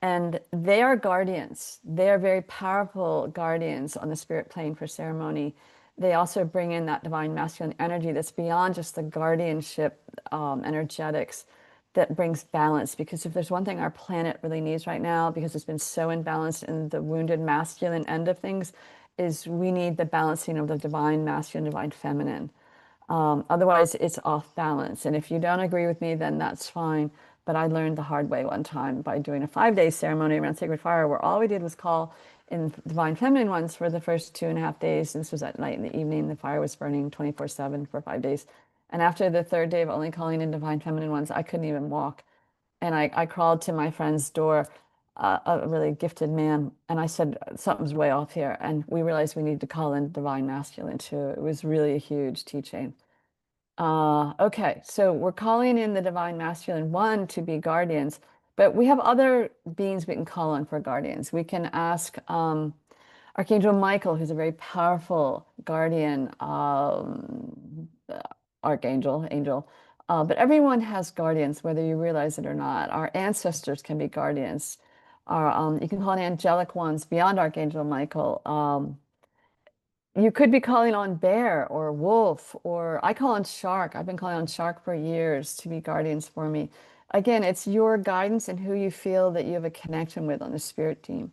And they are guardians. They are very powerful guardians on the spirit plane for ceremony. They also bring in that divine masculine energy that's beyond just the guardianship energetics that brings balance. Because if there's one thing our planet really needs right now, because it's been so imbalanced in the wounded masculine end of things, is we need the balancing of the divine masculine, divine feminine. Otherwise, it's off balance. And if you don't agree with me, then that's fine. But I learned the hard way one time by doing a 5-day ceremony around Sacred Fire, where all we did was call in divine feminine ones for the first 2.5 days. This was at night in the evening. The fire was burning 24/7 for 5 days. And after the third day of only calling in divine feminine ones, I couldn't even walk. And I crawled to my friend's door, a really gifted man, and I said, something's way off here. And we realized we needed to call in divine masculine too. It was really a huge teaching. Okay, so we're calling in the divine masculine one to be guardians, but we have other beings we can call on for guardians. We can ask Archangel Michael, who's a very powerful guardian angel. But everyone has guardians, whether you realize it or not. Our ancestors can be guardians. You can call on angelic ones beyond Archangel Michael. You could be calling on bear or wolf, or I call on shark. I've been calling on shark for years to be guardians for me. Again, it's your guidance and who you feel that you have a connection with on the spirit team.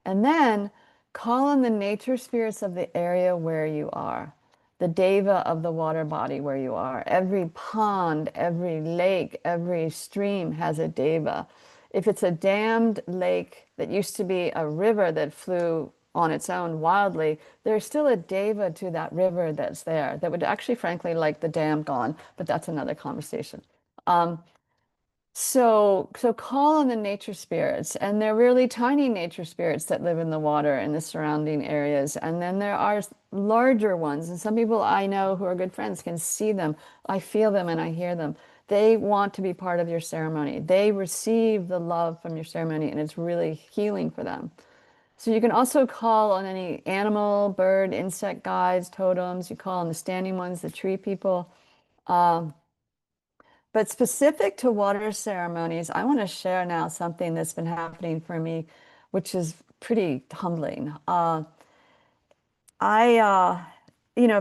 And then call on the nature spirits of the area where you are, the deva of the water body where you are. Every pond, every lake, every stream has a deva. If it's a dammed lake that used to be a river that flew on its own wildly, there's still a deva to that river that's there that would actually, frankly, like the dam gone, but that's another conversation. So call on the nature spirits, and they're really tiny nature spirits that live in the water and the surrounding areas. And then there are larger ones, and some people I know who are good friends can see them. I feel them and I hear them. They want to be part of your ceremony. They receive the love from your ceremony, and it's really healing for them. So you can also call on any animal, bird, insect guides, totems. You call on the standing ones, the tree people. Um, but specific to water ceremonies, I want to share now something that's been happening for me, which is pretty humbling. I've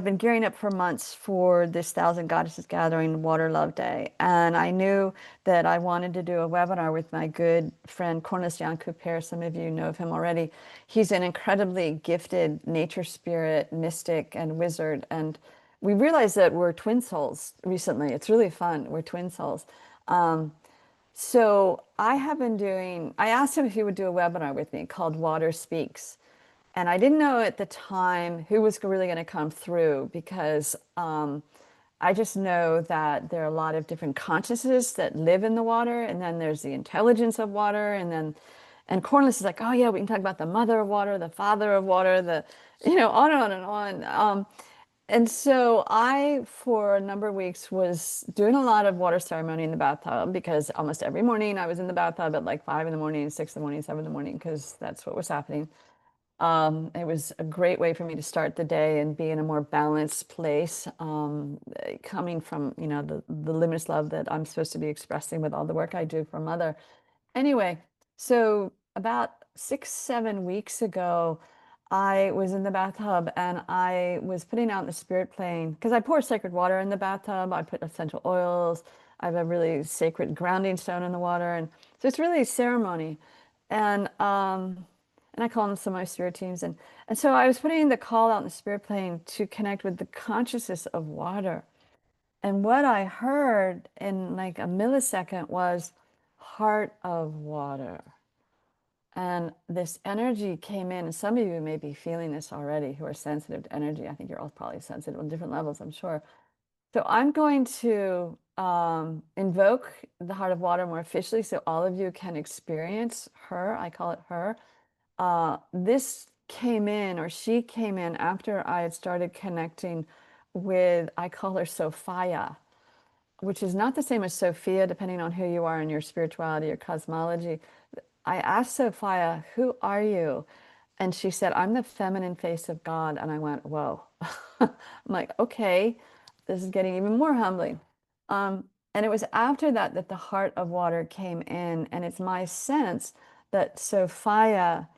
been gearing up for months for this Thousand Goddesses Gathering Water Love Day, and I knew that I wanted to do a webinar with my good friend Cornelius Jan Couper. Some of you know of him already. He's an incredibly gifted nature spirit, mystic, and wizard, and we realized that we're twin souls recently. It's really fun. We're twin souls. So I asked him if he would do a webinar with me called Water Speaks. And I didn't know at the time who was really going to come through because I just know that there are a lot of different consciousnesses that live in the water. And then there's the intelligence of water. And Cornelius is like, oh yeah, we can talk about the mother of water, the father of water, on and on and on. And so I, for a number of weeks, was doing a lot of water ceremony in the bathtub because almost every morning I was in the bathtub at like 5 in the morning, 6 in the morning, 7 in the morning, because that's what was happening. It was a great way for me to start the day and be in a more balanced place, coming from, the limitless love that I'm supposed to be expressing with all the work I do for Mother. Anyway, so about 6, 7 weeks ago, I was in the bathtub and I was putting out the spirit plane because I pour sacred water in the bathtub. I put essential oils. I have a really sacred grounding stone in the water, and so it's really a ceremony. And I call them some of my spirit teams, and so I was putting the call out in the spirit plane to connect with the consciousness of water. And what I heard in like a millisecond was heart of water. And this energy came in, and some of you may be feeling this already who are sensitive to energy. I think you're all probably sensitive on different levels, I'm sure. So I'm going to invoke the heart of water more officially so all of you can experience her. I call it her. This came in, or she came in after I had started connecting with, I call her Sophia, which is not the same as Sophia, depending on who you are in your spirituality or cosmology. I asked Sophia, "Who are you?" And she said, "I'm the feminine face of God." And I went, "Whoa." I'm like, okay, this is getting even more humbling. And it was after that that the heart of water came in. And it's my sense that Sophia,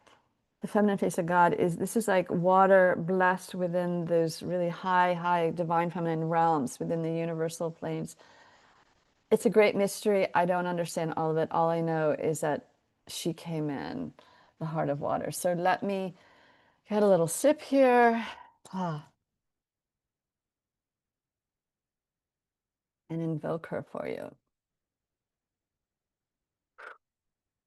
the feminine face of God, this is like water blessed within those really high, high divine feminine realms within the universal planes. It's a great mystery. I don't understand all of it. All I know is that she came in, the heart of water. So let me get a little sip here. Ah, and invoke her for you.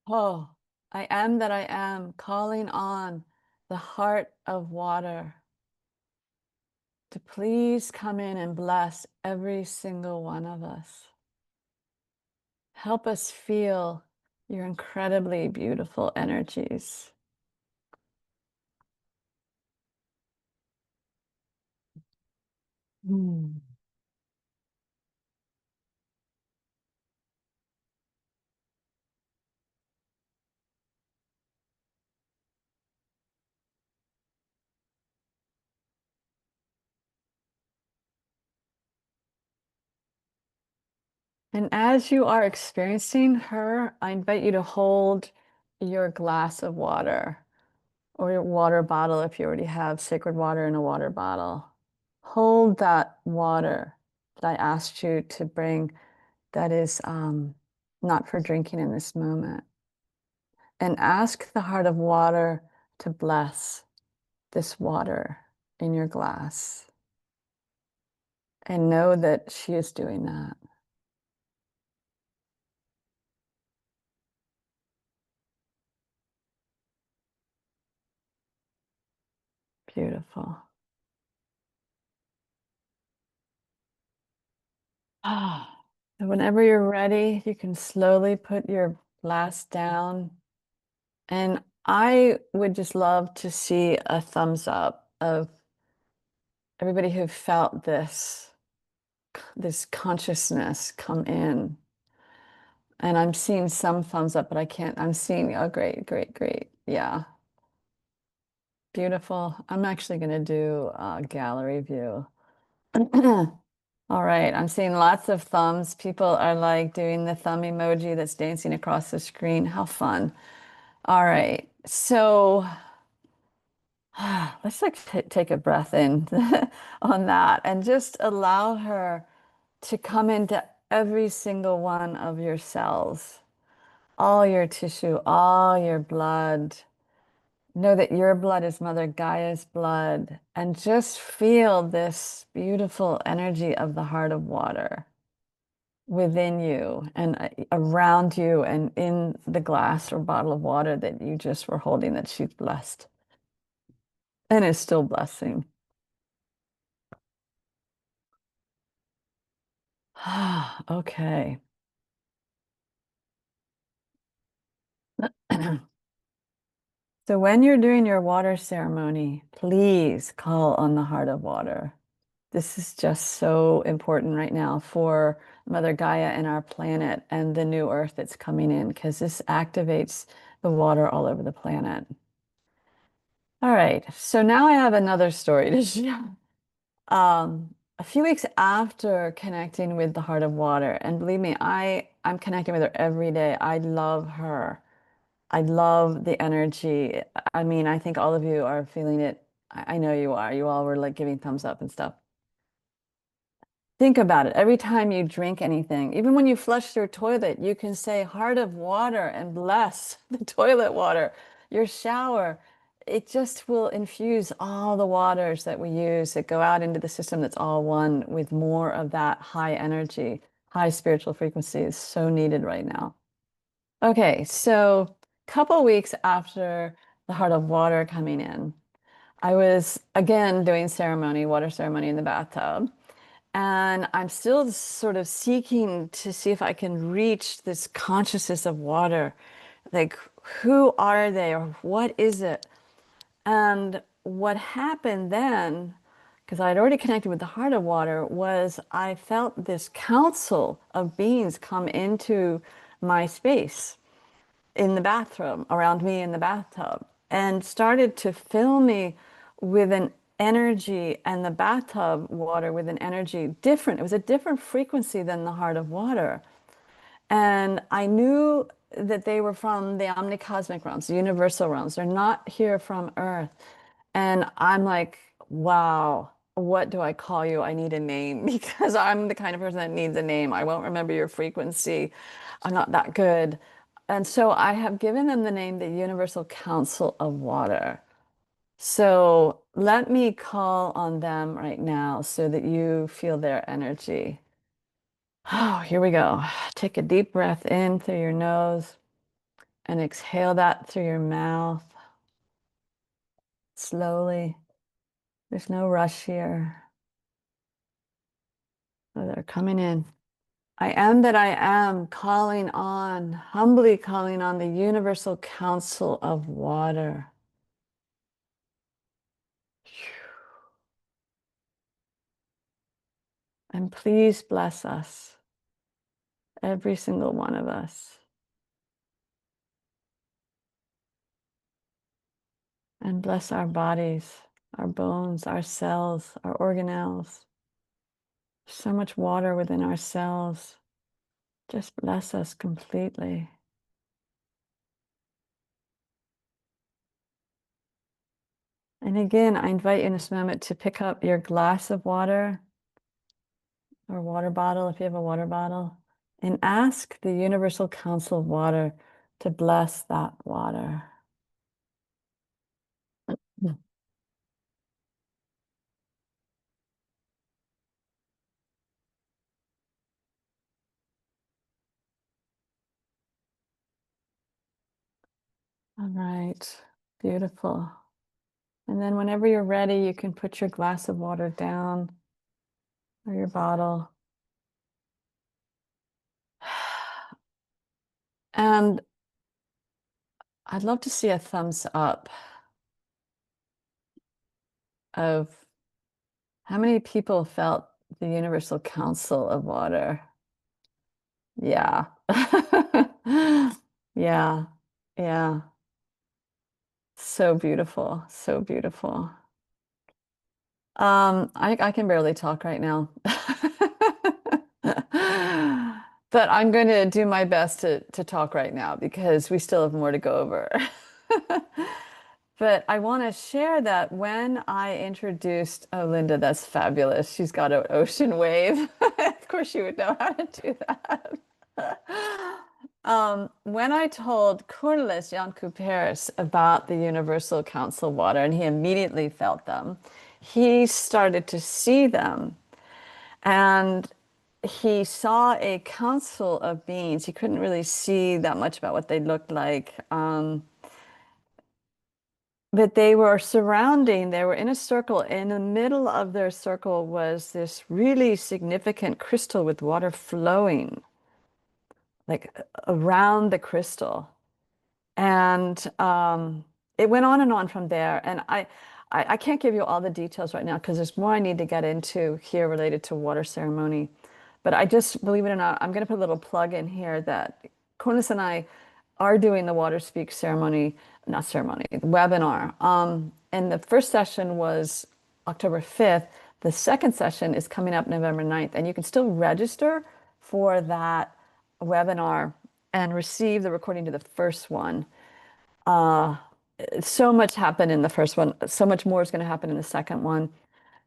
Oh, I am that I am, calling on the heart of water to please come in and bless every single one of us. Help us feel your incredibly beautiful energies. Mm. And as you are experiencing her, I invite you to hold your glass of water or your water bottle if you already have sacred water in a water bottle. Hold that water that I asked you to bring that is not for drinking in this moment. And ask the heart of water to bless this water in your glass. And know that she is doing that. Beautiful. Ah, so whenever you're ready, you can slowly put your glass down. And I would just love to see a thumbs up of everybody who felt this consciousness come in. And I'm seeing some thumbs up, but I can't. I'm seeing, oh, great, great, great. Yeah, beautiful. I'm actually going to do a gallery view. All right, I'm seeing lots of thumbs. People are like doing the thumb emoji that's dancing across the screen. How fun. All right, so let's like take a breath in on that and just allow her to come into every single one of your cells, all your tissue, all your blood. Know that your blood is Mother Gaia's blood, and just feel this beautiful energy of the heart of water within you and around you and in the glass or bottle of water that you just were holding that she's blessed and is still blessing. Okay. So when you're doing your water ceremony, please call on the heart of water. This is just so important right now for Mother Gaia and our planet and the new earth that's coming in because this activates the water all over the planet. All right. So now I have another story to share. A few weeks after connecting with the Heart of Water, and believe me, I'm connecting with her every day. I love her. I love the energy. I mean, I think all of you are feeling it. I know you are. You all were like giving thumbs up and stuff. Think about it. Every time you drink anything, even when you flush your toilet, you can say heart of water and bless the toilet water, your shower. It just will infuse all the waters that we use that go out into the system that's all one with more of that high energy, high spiritual frequency is so needed right now. Okay, so a couple weeks after the heart of water coming in, I was again doing ceremony, water ceremony in the bathtub. And I'm still sort of seeking to see if I can reach this consciousness of water. Like, who are they or what is it? And what happened then, because I had already connected with the heart of water, was I felt this council of beings come into my space in the bathroom, around me in the bathtub, and started to fill me with an energy and the bathtub water with an energy different. It was a different frequency than the heart of water. And I knew that they were from the omnicosmic realms, the universal realms. They're not here from Earth. And I'm like, wow, what do I call you? I need a name because I'm the kind of person that needs a name. I won't remember your frequency. I'm not that good. And so I have given them the name the Universal Council of Water. So let me call on them right now so that you feel their energy. Oh, here we go. Take a deep breath in through your nose and exhale that through your mouth slowly. There's no rush here. Oh, they're coming in. I am that I am, calling on, humbly calling on the Universal Council of Water. And please bless us, every single one of us. And bless our bodies, our bones, our cells, our organelles. So much water within our cells. Just bless us completely. And again, I invite you in this moment to pick up your glass of water or water bottle, if you have a water bottle, and ask the Universal Council of Water to bless that water. All right, beautiful. And then whenever you're ready, you can put your glass of water down or your bottle. And I'd love to see a thumbs up of how many people felt the Universal Council of Water. Yeah. Yeah. Yeah. So beautiful. So beautiful. I can barely talk right now. But I'm going to do my best to talk right now because we still have more to go over. But I want to share that when I introduced, oh, Linda, that's fabulous. She's got an ocean wave. Of course, you would know how to do that. When I told Cornelis Jan Couperus about the Universal Council water, and he immediately felt them, he started to see them. And he saw a council of beings. He couldn't really see that much about what they looked like. But they were surrounding, they were in a circle. In the middle of their circle was this really significant crystal with water flowing, like around the crystal. And it went on and on from there. And I can't give you all the details right now because there's more I need to get into here related to water ceremony. But I just, believe it or not, I'm going to put a little plug in here that Cornice and I are doing the Water Speak ceremony, not ceremony, the webinar. And the first session was October 5th. The second session is coming up November 9th, and you can still register for that webinar and receive the recording to the first one. Uh, so much happened in the first one. So much more is going to happen in the second one.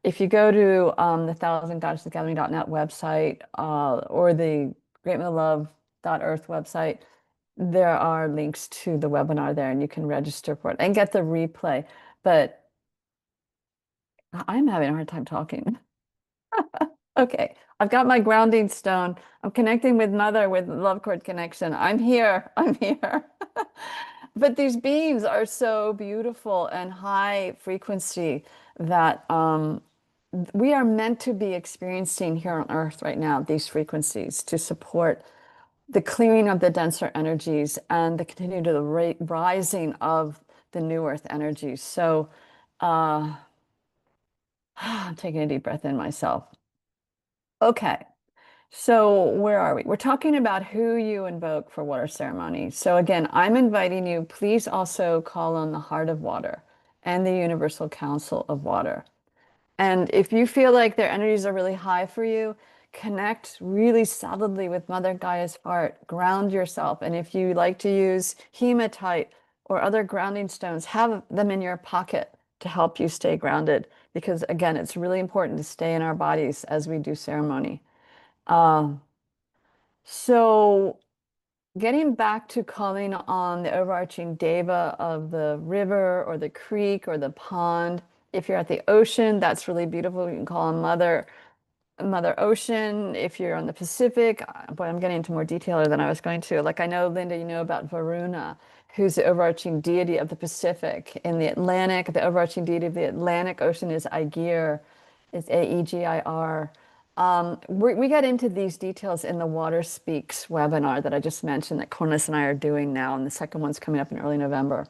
If you go to the thousandgoddessesgathering.net website or the greatmotherlove.earth website, there are links to the webinar there, and you can register for it and get the replay. But I'm having a hard time talking. Okay, I've got my grounding stone. I'm connecting with Mother with love cord connection. I'm here. I'm here. But these beings are so beautiful and high frequency that we are meant to be experiencing here on Earth right now, these frequencies to support the clearing of the denser energies and the continued rising of the new Earth energies. So I'm taking a deep breath in myself. Okay. So where are we? We're talking about who you invoke for water ceremony. So again, I'm inviting you, please also call on the Heart of Water and the Universal Council of Water. And if you feel like their energies are really high for you, connect really solidly with Mother Gaia's heart, ground yourself. And if you like to use hematite or other grounding stones, have them in your pocket to help you stay grounded. Because again, it's really important to stay in our bodies as we do ceremony. Um, so getting back to calling on the overarching deva of the river or the creek or the pond. If you're at the ocean, that's really beautiful. You can call on Mother Ocean. If you're on the Pacific, boy, I'm getting into more detail than I was going to. Like I know, Linda, you know about Varuna, who's the overarching deity of the Pacific. In the Atlantic, the overarching deity of the Atlantic Ocean is Aegir. It's Aegir. We got into these details in the Water Speaks webinar that I just mentioned that Corliss and I are doing now, and the second one's coming up in early November.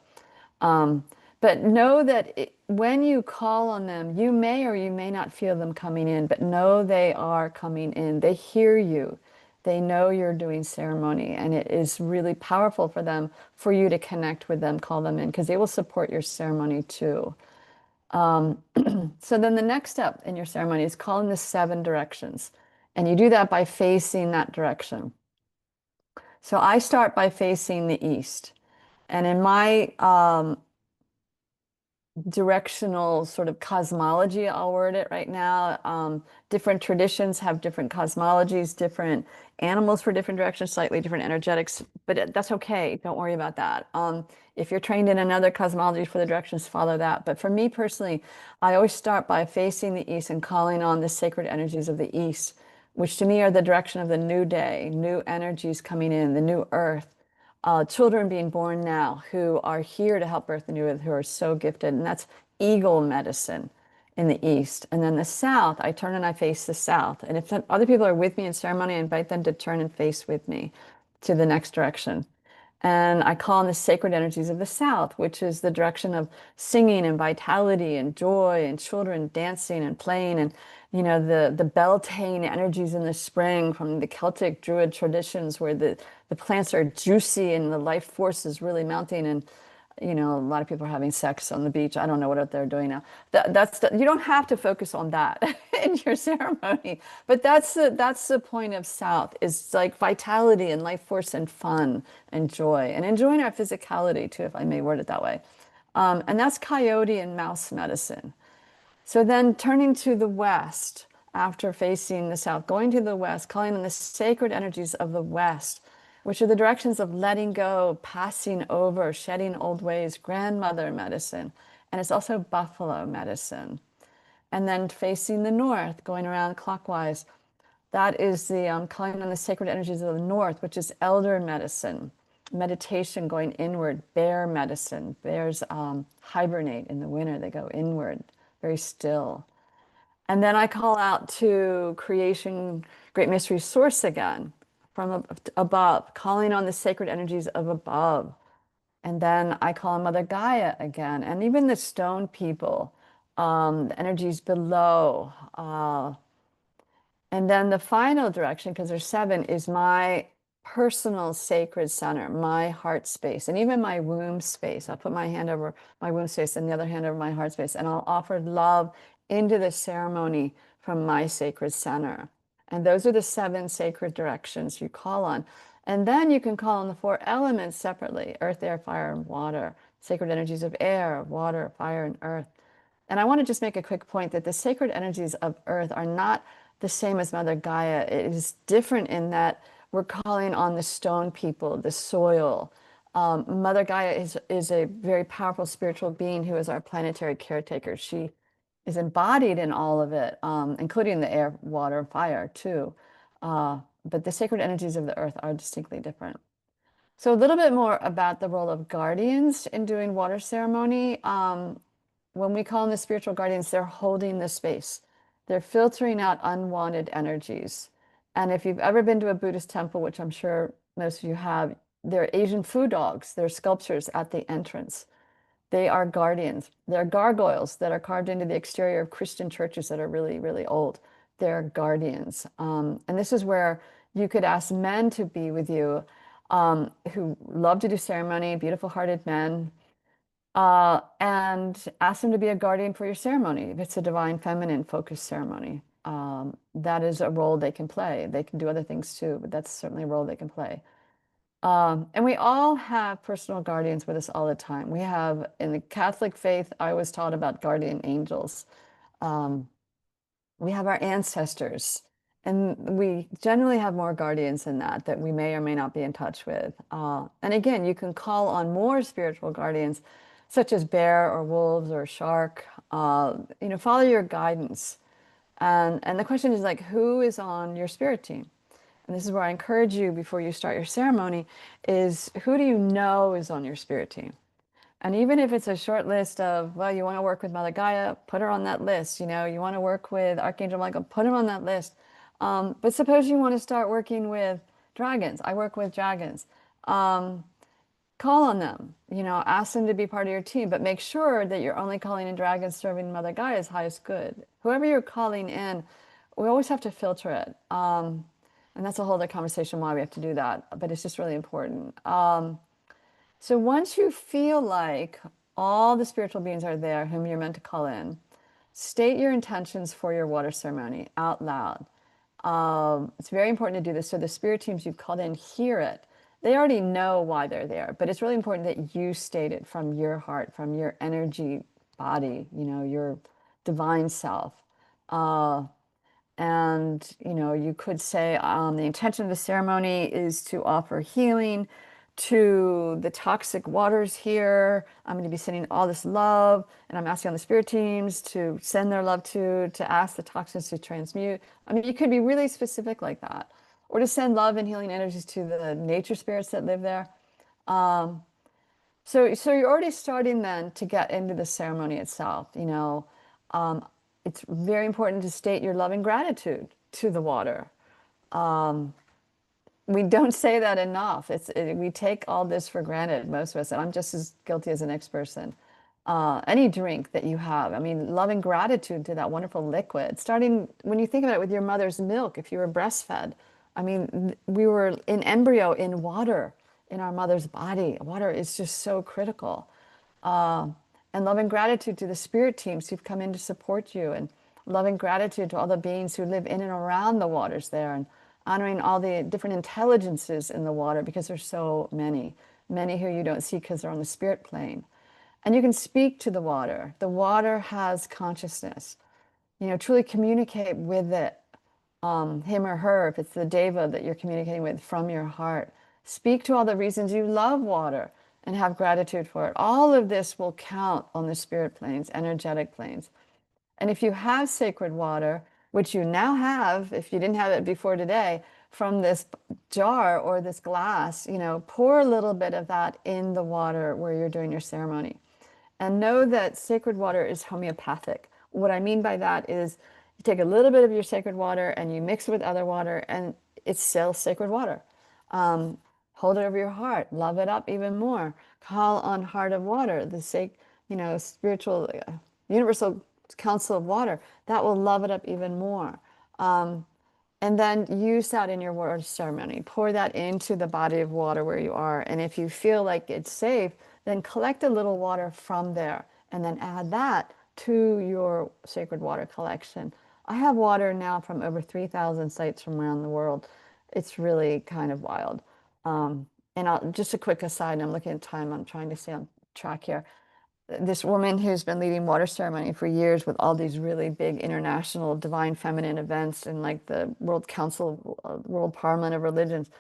Um, but know that when you call on them, you may or you may not feel them coming in, but know they are coming in. They hear you. They know you're doing ceremony, and it is really powerful for them, for you to connect with them, call them in, because they will support your ceremony too. Um, so then the next step in your ceremony is calling the 7 directions. And you do that by facing that direction. So I start by facing the east. And in my directional sort of cosmology, I'll word it right now. Different traditions have different cosmologies, different animals for different directions, slightly different energetics, but that's okay. Don't worry about that. If you're trained in another cosmology for the directions, follow that. But for me personally, I always start by facing the east and calling on the sacred energies of the east, which to me are the direction of the new day, new energies coming in, the new earth, children being born now who are here to help birth the new earth, who are so gifted. And that's eagle medicine in the east. And then the south, I turn and I face the south. And if other people are with me in ceremony, I invite them to turn and face with me to the next direction. And I call on the sacred energies of the South, which is the direction of singing and vitality and joy and children dancing and playing and, you know, the Beltane energies in the spring from the Celtic Druid traditions where the plants are juicy and the life force is really mounting and, you know, a lot of people are having sex on the beach. I don't know what they're doing now. You don't have to focus on that in your ceremony, but that's the point of South is like vitality and life force and fun and joy and enjoying our physicality too, if I may word it that way. And that's coyote and mouse medicine. So then turning to the west after facing the south, going to the west, calling on the sacred energies of the west, which are the directions of letting go, passing over, shedding old ways, grandmother medicine. And it's also buffalo medicine. And then facing the north, going around clockwise, that is the calling on the sacred energies of the north, which is elder medicine, meditation going inward, bear medicine. Bears hibernate in the winter, they go inward, very still. And then I call out to creation, great mystery source again from above, calling on the sacred energies of above. And then I call on Mother Gaia again, and even the stone people, the energies below. And then the final direction, because there's 7, is my personal sacred center, my heart space, and even my womb space. I'll put my hand over my womb space and the other hand over my heart space, and I'll offer love into the ceremony from my sacred center. And those are the seven sacred directions you call on. And then you can call on the four elements separately: earth, air, fire, and water, sacred energies of air, water, fire, and earth. And I want to just make a quick point that the sacred energies of earth are not the same as Mother Gaia. It is different in that we're calling on the stone people, the soil. Mother Gaia is a very powerful spiritual being who is our planetary caretaker. She is embodied in all of it, including the air, water, fire too. But the sacred energies of the earth are distinctly different. So a little bit more about the role of guardians in doing water ceremony. When we call them the spiritual guardians, they're holding the space. They're filtering out unwanted energies. And if you've ever been to a Buddhist temple, which I'm sure most of you have, there are Asian food dogs. There are sculptures at the entrance. They are guardians. They're gargoyles that are carved into the exterior of Christian churches that are really, really old. They're guardians. And this is where you could ask men to be with you who love to do ceremony, beautiful hearted men, and ask them to be a guardian for your ceremony. If it's a divine feminine focused ceremony, that is a role they can play. They can do other things too, but that's certainly a role they can play. And we all have personal guardians with us all the time. We have, in the Catholic faith, I was taught about guardian angels. Um, we have our ancestors, and we generally have more guardians than that that we may or may not be in touch with. And again, you can call on more spiritual guardians, such as bear or wolves or shark. Follow your guidance. And the question is like, who is on your spirit team? And this is where I encourage you before you start your ceremony, is who do you know is on your spirit team? And even if it's a short list of, well, you want to work with Mother Gaia, put her on that list. You want to work with Archangel Michael, put him on that list. But suppose you want to start working with dragons. I work with dragons. Um, Call on them, ask them to be part of your team, but make sure that you're only calling in dragons serving Mother Gaia's highest good. Whoever you're calling in, we always have to filter it. And that's a whole other conversation why we have to do that, but it's just really important. So once you feel like all the spiritual beings are there whom you're meant to call in, state your intentions for your water ceremony out loud. It's very important to do this so the spirit teams you've called in hear it. They already know why they're there, but it's really important that you state it from your heart, from your energy body, your divine self. Uh, and, you could say the intention of the ceremony is to offer healing to the toxic waters here. I'm going to be sending all this love, and I'm asking all the spirit teams to send their love to ask the toxins to transmute. I mean, you could be really specific like that, or to send love and healing energies to the nature spirits that live there. So you're already starting then to get into the ceremony itself. Um, it's very important to state your love and gratitude to the water. We don't say that enough. We take all this for granted, most of us, and I'm just as guilty as the next person. Any drink that you have, I mean, love and gratitude to that wonderful liquid. Starting when you think about it with your mother's milk, if you were breastfed, I mean, we were in embryo in water in our mother's body. Water is just so critical. Uh, and love and gratitude to the spirit teams who've come in to support you, and love and gratitude to all the beings who live in and around the waters there, and honoring all the different intelligences in the water because there's so many, many who you don't see because they're on the spirit plane. And you can speak to the water. The water has consciousness. Truly communicate with it, him or her, if it's the deva that you're communicating with from your heart. Speak to all the reasons you love water and have gratitude for it. All of this will count on the spirit planes, energetic planes. And if you have sacred water, which you now have, if you didn't have it before today, from this jar or this glass, pour a little bit of that in the water where you're doing your ceremony. And know that sacred water is homeopathic. What I mean by that is you take a little bit of your sacred water and you mix it with other water, and it's still sacred water. Um, Hold it over your heart, love it up even more. Call on heart of water, the spiritual, universal council of water. That will love it up even more. And then use that in your water ceremony. Pour that into the body of water where you are. And if you feel like it's safe, then collect a little water from there and then add that to your sacred water collection. I have water now from over 3,000 sites from around the world. It's really kind of wild. Um, just a quick aside, I'm looking at time, I'm trying to stay on track here. This woman who's been leading water ceremony for years with all these really big international divine feminine events and like the World Council, World Parliament of Religions,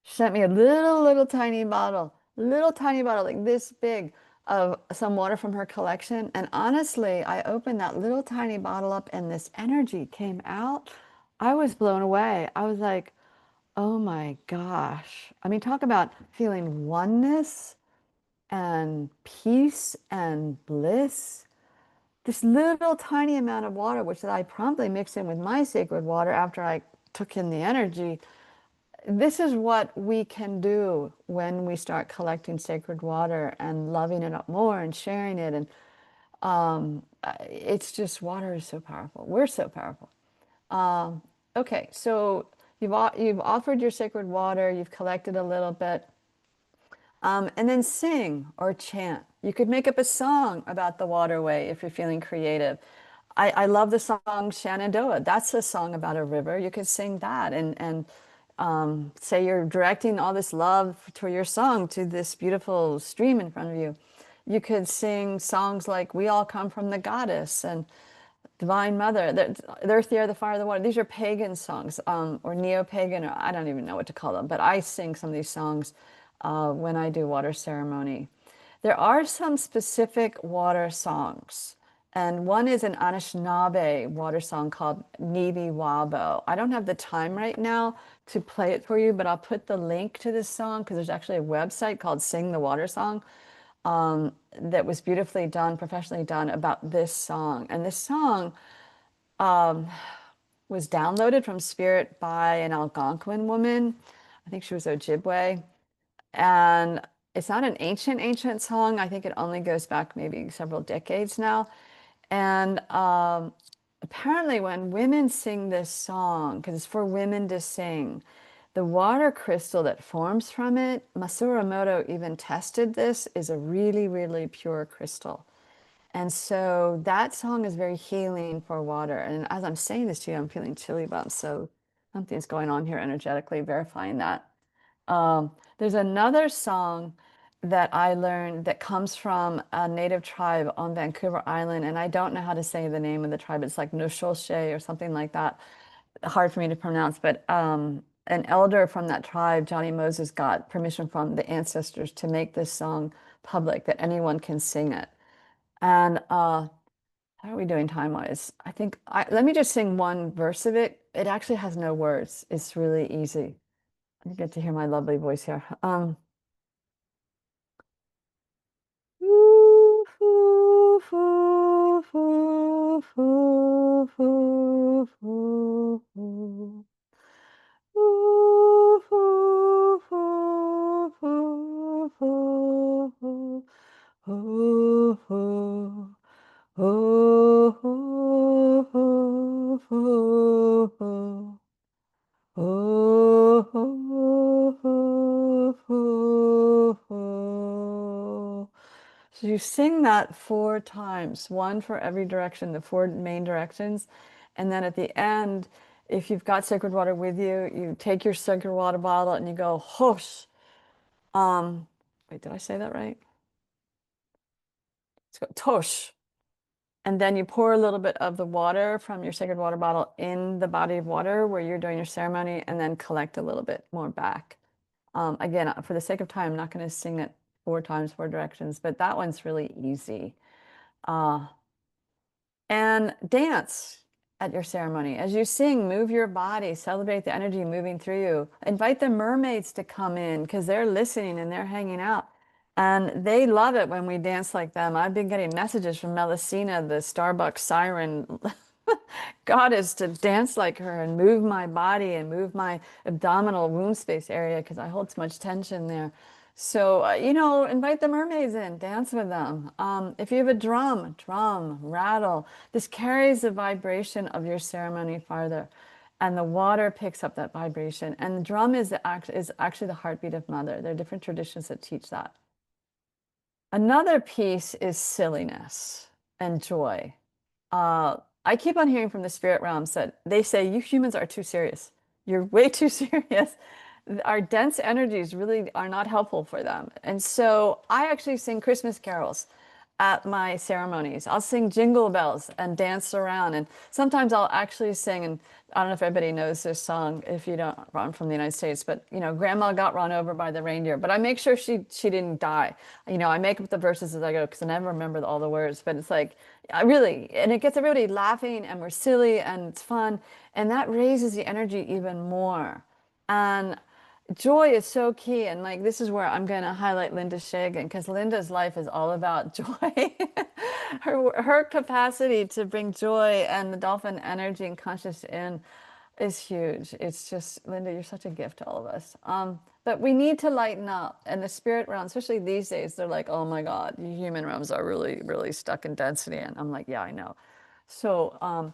she sent me a little tiny bottle like this big of some water from her collection. And honestly, I opened that little tiny bottle up and this energy came out. I was blown away. I was like, oh my gosh. I mean, talk about feeling oneness and peace and bliss. This little tiny amount of water, which I promptly mixed in with my sacred water after I took in the energy. This is what we can do when we start collecting sacred water and loving it up more and sharing it. And it's just water is so powerful. We're so powerful. Um, okay, so you've offered your sacred water, you've collected a little bit. And then sing or chant. You could make up a song about the waterway if you're feeling creative. I love the song Shenandoah. That's a song about a river. You could sing that and say you're directing all this love to your song to this beautiful stream in front of you. You could sing songs like We All Come from the Goddess and Divine Mother, the Earth, the Air, the Fire, the Water. These are pagan songs, or neo-pagan, or I don't even know what to call them, but I sing some of these songs when I do water ceremony. There are some specific water songs, and one is an Anishinaabe water song called Nibi Wabo. I don't have the time right now to play it for you, but I'll put the link to this song because there's actually a website called Sing the Water Song that was beautifully done, professionally done about this song. And this song was downloaded from Spirit by an Algonquin woman. I think she was Ojibwe. And it's not an ancient song. I think it only goes back maybe several decades now. And apparently, when women sing this song, because it's for women to sing, the water crystal that forms from it, Masaru Emoto even tested this, is a really, really pure crystal. And so that song is very healing for water. And as I'm saying this to you, I'm feeling chilly bumps. So something's going on here energetically, verifying that. There's another song that I learned that comes from a native tribe on Vancouver Island, and I don't know how to say the name of the tribe. It's like Noshoshe or something like that. Hard for me to pronounce, but an elder from that tribe, Johnny Moses, got permission from the ancestors to make this song public, that anyone can sing it. And how are we doing time-wise? Let me just sing one verse of it. It actually has no words. It's really easy. You get to hear my lovely voice here. So you sing that 4 times, one for every direction, the 4 main directions. And then at the end, if you've got sacred water with you, you take your sacred water bottle and you go, hosh. Um, Wait, did I say that right? Let's go, tosh. And then you pour a little bit of the water from your sacred water bottle in the body of water where you're doing your ceremony and then collect a little bit more back. Again, for the sake of time, I'm not going to sing it 4 times, 4 directions, but that one's really easy. Uh, and dance at your ceremony. As you sing, move your body, celebrate the energy moving through you. Invite the mermaids to come in because they're listening and they're hanging out. And they love it when we dance like them. I've been getting messages from Melusina, the Starbucks siren goddess, to dance like her and move my body and move my abdominal womb space area because I hold so much tension there. So, invite the mermaids in, dance with them. If you have a drum, rattle. This carries the vibration of your ceremony farther. and the water picks up that vibration. And the drum is actually the heartbeat of mother. There are different traditions that teach that. Another piece is silliness and joy. I keep on hearing from the spirit realms that they say you humans are too serious. You're way too serious. Our dense energies really are not helpful for them. And so I actually sing Christmas carols at my ceremonies. I'll sing jingle bells and dance around. And sometimes I'll actually sing, and I don't know if everybody knows this song if you don't run from the United States, but Grandma got run over by the reindeer. But I make sure she didn't die. I make up the verses as I go because I never remember all the words. But it's like I really, and it gets everybody laughing, and we're silly, and it's fun, and that raises the energy even more. And joy is so key. And like this is where I'm going to highlight Linda Shagan because Linda's life is all about joy. Her capacity to bring joy and the dolphin energy and conscious in is huge. It's just, Linda, you're such a gift to all of us. But we need to lighten up. And the spirit realm, especially these days, they're like, oh my God, you human realms are really, really stuck in density. And I'm like, yeah, I know. So,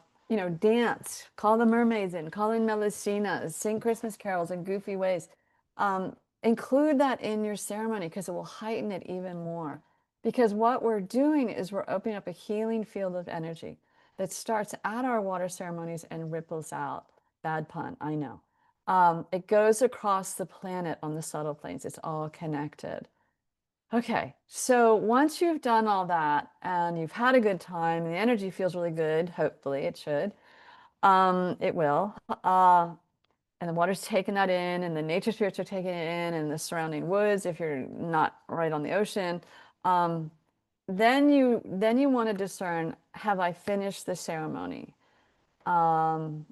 dance, call the mermaids in, call in Melusina, sing Christmas carols in goofy ways. Um, Include that in your ceremony because it will heighten it even more. Because what we're doing is we're opening up a healing field of energy that starts at our water ceremonies and ripples out. Bad pun, I know. It goes across the planet on the subtle planes. It's all connected. Okay, so once you've done all that and you've had a good time, the energy feels really good, hopefully it should. It will. And the water's taking that in, and the nature spirits are taking it in, and the surrounding woods, if you're not right on the ocean. Um, then you want to discern, have I finished the ceremony?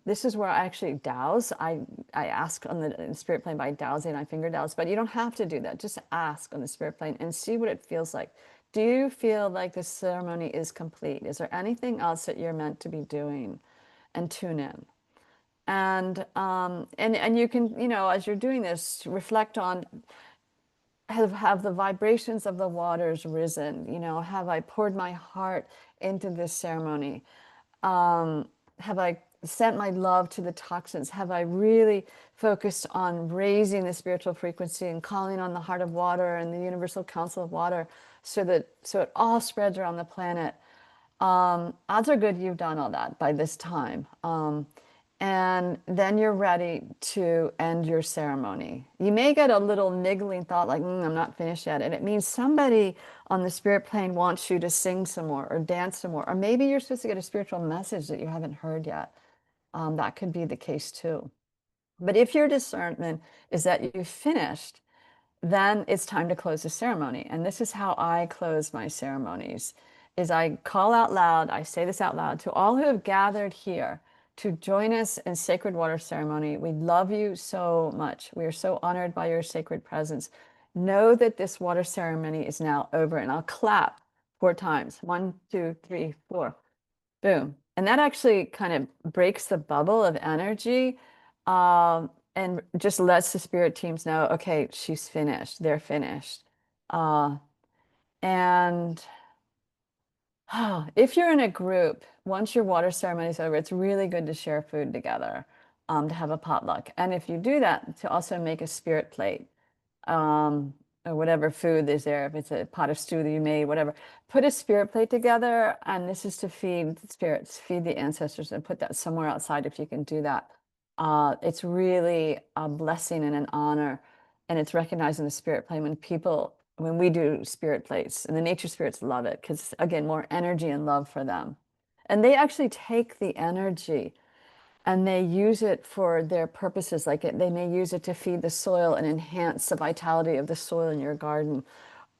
This is where I actually douse. I ask on the spirit plane by dowsing. I finger douse, but you don't have to do that. Just ask on the spirit plane and see what it feels like. Do you feel like the ceremony is complete? Is there anything else that you're meant to be doing? And tune in. And you can, as you're doing this, reflect on have the vibrations of the waters risen? Have I poured my heart into this ceremony? Have I sent my love to the toxins? Have I really focused on raising the spiritual frequency and calling on the heart of water and the universal council of water so it all spreads around the planet? Odds are good you've done all that by this time. And then you're ready to end your ceremony. You may get a little niggling thought like, I'm not finished yet. And it means somebody on the spirit plane wants you to sing some more or dance some more. Or maybe you're supposed to get a spiritual message that you haven't heard yet. That could be the case too. But if your discernment is that you've finished, then it's time to close the ceremony. And this is how I close my ceremonies, is I call out loud, I say this out loud, to all who have gathered here to join us in sacred water ceremony. We love you so much. We are so honored by your sacred presence. Know that this water ceremony is now over. And I'll clap 4 times. 1, 2, 3, 4. Boom. And that actually kind of breaks the bubble of energy. And just lets the spirit teams know, okay, she's finished. They're finished. Uh, and if you're in a group, once your water ceremony is over, it's really good to share food together, to have a potluck. And if you do that, to also make a spirit plate, or whatever food is there, if it's a pot of stew that you made, whatever. Put a spirit plate together, and this is to feed the spirits, feed the ancestors, and put that somewhere outside if you can do that. It's really a blessing and an honor, and it's recognizing the spirit plane when we do spirit plates, and the nature spirits love it because, again, more energy and love for them. And they actually take the energy and they use it for their purposes. They may use it to feed the soil and enhance the vitality of the soil in your garden.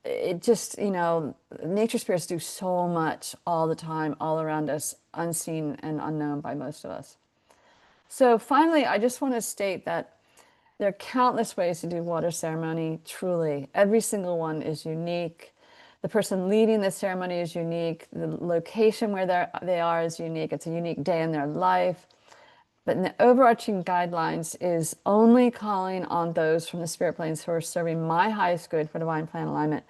It just, nature spirits do so much all the time, all around us, unseen and unknown by most of us. So finally, I just want to state that there are countless ways to do water ceremony, truly. Every single one is unique. The person leading the ceremony is unique. The location where they are is unique. It's a unique day in their life. But in the overarching guidelines is only calling on those from the spirit planes who are serving my highest good for divine plan alignment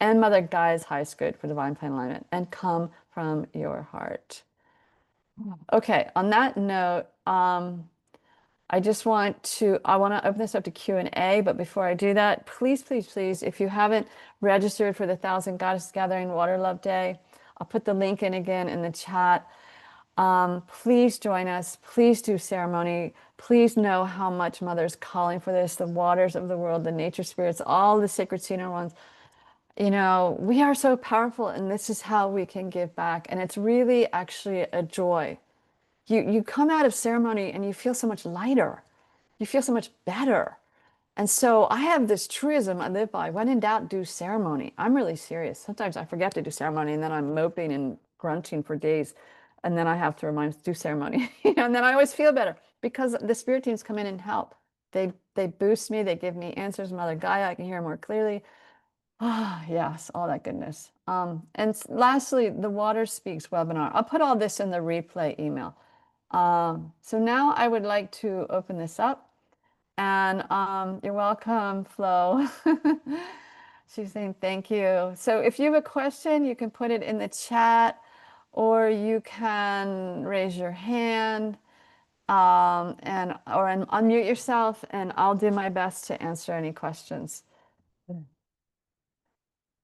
and Mother Gaia's highest good for divine plan alignment, and come from your heart. Okay, on that note, I want to open this up to Q&A, but before I do that, please, please, please, if you haven't registered for the Thousand Goddess Gathering Water Love Day, I'll put the link in again in the chat. Please join us. Please do ceremony. Please know how much Mother's calling for this, the waters of the world, the nature spirits, all the sacred senior ones. You know, we are so powerful, and this is how we can give back. And it's really actually a joy. You come out of ceremony and you feel so much lighter. You feel so much better. And so I have this truism I live by. When in doubt, do ceremony. I'm really serious. Sometimes I forget to do ceremony and then I'm moping and grunting for days. And then I have to remind do ceremony. And then I always feel better because the spirit teams come in and help. They boost me, they give me answers. Mother Gaia, I can hear more clearly. Ah, yes, all that goodness. And lastly, the Water Speaks webinar. I'll put all this in the replay email. So now I would like to open this up. And you're welcome, Flo. She's saying thank you. So if you have a question, you can put it in the chat or you can raise your hand or unmute yourself and I'll do my best to answer any questions.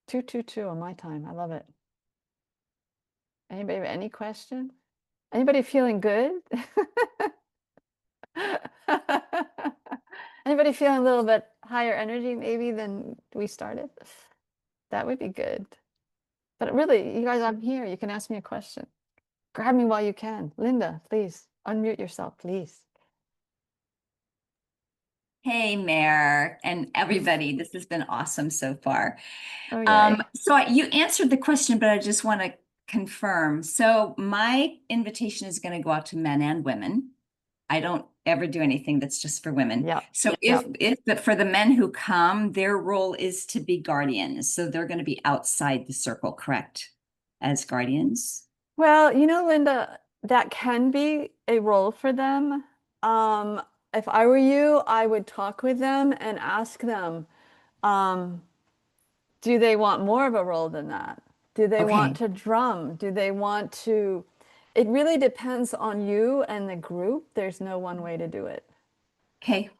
222 on my time. I love it. Anybody have any question? Anybody feeling good? Anybody feeling a little bit higher energy maybe than we started? That would be good. But really, you guys, I'm here. You can ask me a question. Grab me while you can. Linda, please unmute yourself, please. Hey, Mare, and everybody. This has been awesome so far. Oh, yay. You answered the question, but I just want to confirm. So my invitation is going to go out to men and women. I don't ever do anything that's just for women. Yeah. So if for the men who come, their role is to be guardians. So they're going to be outside the circle, correct? As guardians? Well, you know, Linda, that can be a role for them. Um, if I were you, I would talk with them and ask them, um, do they want more of a role than that? Do they want Okay. to drum? Do they want to? It really depends on you and the group. There's no one way to do it. Okay.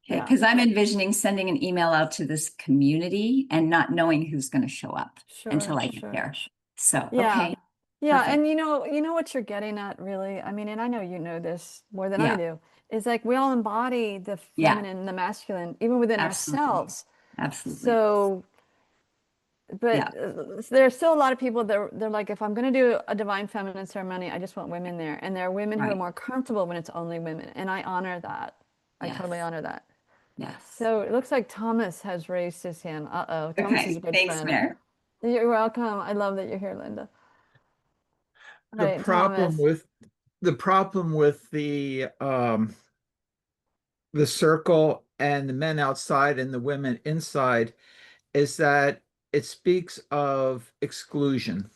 Okay, Yeah, because I'm envisioning sending an email out to this community and not knowing who's going to show up until sure, I get sure. there. So, Yeah. okay, Yeah, perfect. and you know what you're getting at really. I mean, and I know you know this more than I Yeah, do. Is like we all embody the yeah, feminine, the masculine, even within absolutely. ourselves. Absolutely. So, but Yeah, there are still a lot of people that they're like, if I'm going to do a divine feminine ceremony, I just want women there. And there are women who are right. more comfortable when it's only women. And I honor that. I totally Yes, honor that. yes. So it looks like Thomas has raised his hand. Uh-oh, Thomas is a Okay, good thanks, friend. Mare. You're welcome. I love that you're here, Linda. All The right, problem Thomas. with the circle and the men outside and the women inside is that it speaks of exclusion.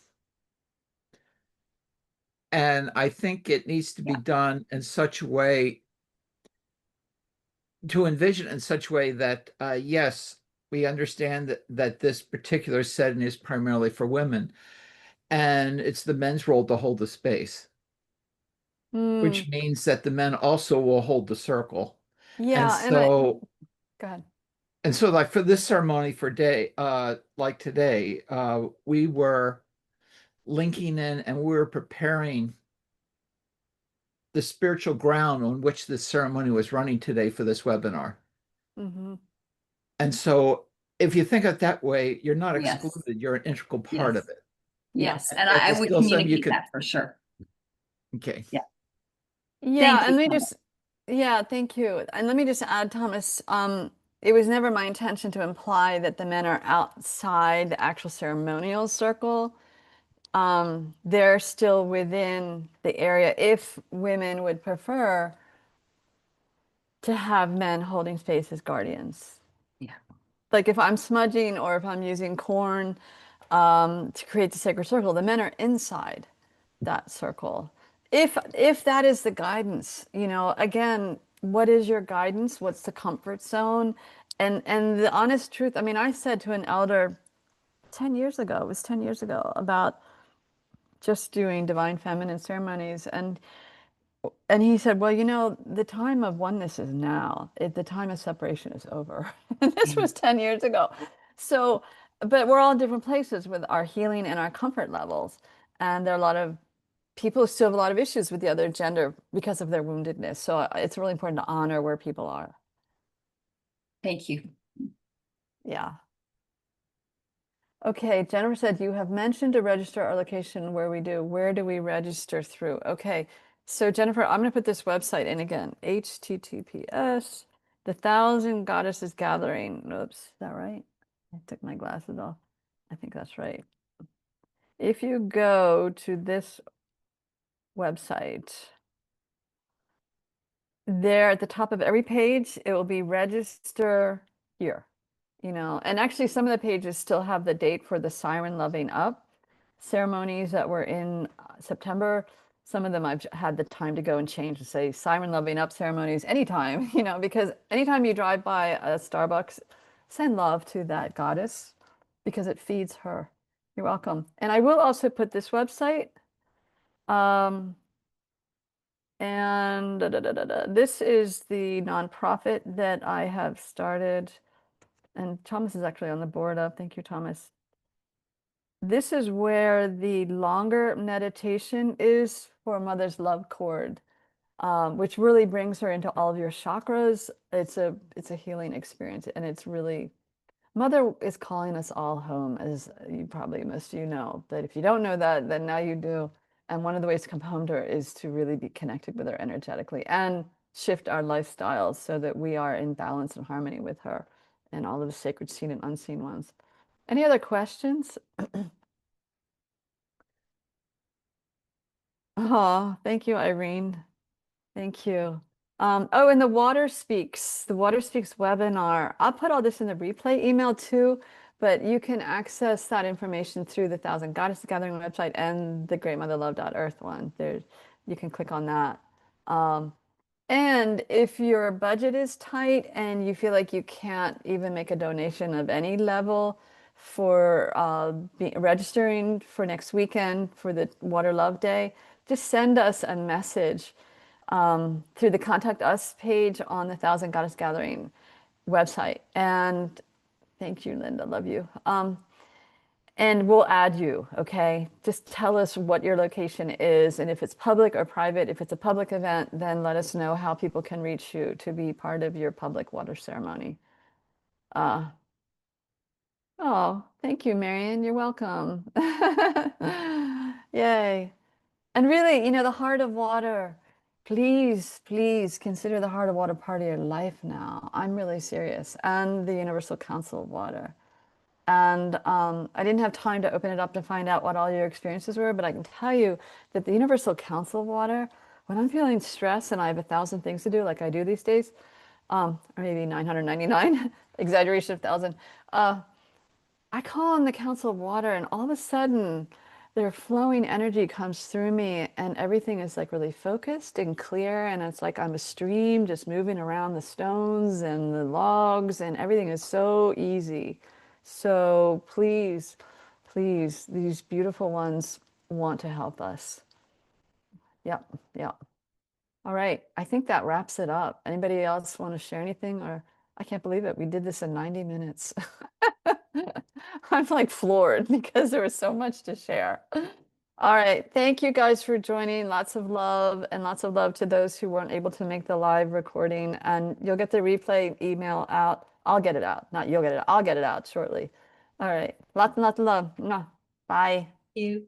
And I think it needs to be Yeah, done in such a way to envision in such a way that yes, we understand that this particular setting is primarily for women, and it's the men's role to hold the space, Hmm. which means that the men also will hold the circle. And Yeah, and I so go ahead. and so like for this ceremony for day like today, we were linking in and we were preparing the spiritual ground on which this ceremony was running today for this webinar. Hmm. And so if you think of it that way, you're not yes, excluded, you're an integral part yes, of it. yes. And And I it's would still something you communicate could, that for sure. okay. Yeah. Yeah, Thank you, and let me Thomas. just yeah, thank you. And let me just add, Thomas, it was never my intention to imply that the men are outside the actual ceremonial circle. They're still within the area if women would prefer to have men holding space as guardians. Yeah, Like if I'm smudging or if I'm using corn to create the sacred circle, the men are inside that circle. If that is the guidance, you know, again, what is your guidance? What's the comfort zone? And the honest truth, I mean, I said to an elder 10 years ago, it was 10 years ago, about just doing divine feminine ceremonies. And And he said, well, the time of oneness is now. The time of separation is over. And this was 10 years ago. So, but we're all in different places with our healing and our comfort levels. And there are a lot of people who still have a lot of issues with the other gender because of their woundedness. So it's really important to honor where people are. Thank you. Yeah. Okay, Jennifer said, you have mentioned to register our location where we do. Where do we register through? Okay, so Jennifer, I'm going to put this website in again. HTTPS, the Thousand Goddesses Gathering. Oops, is that right? I took my glasses off. I think that's right. If you go to this website, there at the top of every page, it will be register here, and actually some of the pages still have the date for the Siren Loving Up ceremonies that were in September. Some of them I've had the time to go and change to say Siren Loving Up ceremonies anytime, because anytime you drive by a Starbucks, send love to that goddess because it feeds her. You're welcome. And I will also put this website. And this is the nonprofit that I have started, and Thomas is actually on the board of. Thank you, Thomas. This is where the longer meditation is for Mother's Love Cord, which really brings her into all of your chakras. It's a healing experience, and it's really Mother is calling us all home, as you probably most know. But if you don't know that, then now you do. And one of the ways to come home to her is to really be connected with her energetically and shift our lifestyles so that we are in balance and harmony with her and all of the sacred seen and unseen ones. Any other questions? Oh, thank you, Irene. Thank you. Oh, and the Water Speaks webinar. I'll put all this in the replay email too, but you can access that information through the Thousand Goddess Gathering website and the greatmotherlove.earth one. You can click on that. And if your budget is tight and you feel like you can't even make a donation of any level for registering for next weekend for the Water Love Day, just send us a message through the Contact Us page on the Thousand Goddess Gathering website. And thank you, Linda. Love you. And we'll add you, okay? Just tell us what your location is, and if it's public or private. If it's a public event, then let us know how people can reach you to be part of your public water ceremony. Oh, thank you, Marion. You're welcome. Yay. And really, the heart of water. Please, please consider the heart of water part of your life now. I'm really serious. And the Universal Council of Water. And I didn't have time to open it up to find out what all your experiences were, but I can tell you that the Universal Council of Water, when I'm feeling stressed and I have 1,000 things to do, like I do these days, or maybe 999, exaggeration of 1,000, I call on the Council of Water, and all of a sudden, their flowing energy comes through me, and everything is like really focused and clear. And it's like I'm a stream just moving around the stones and the logs, and everything is so easy. So please, please, these beautiful ones want to help us. Yep, yep. All right, I think that wraps it up. Anybody else want to share anything? Or I can't believe it. We did this in 90 minutes. I'm like floored because there was so much to share. All right. Thank you guys for joining. Lots of love and lots of love to those who weren't able to make the live recording. And you'll get the replay email out. I'll get it out. Not you'll get it out. I'll get it out shortly. All right. Lots and lots of love. Mwah. Bye. You.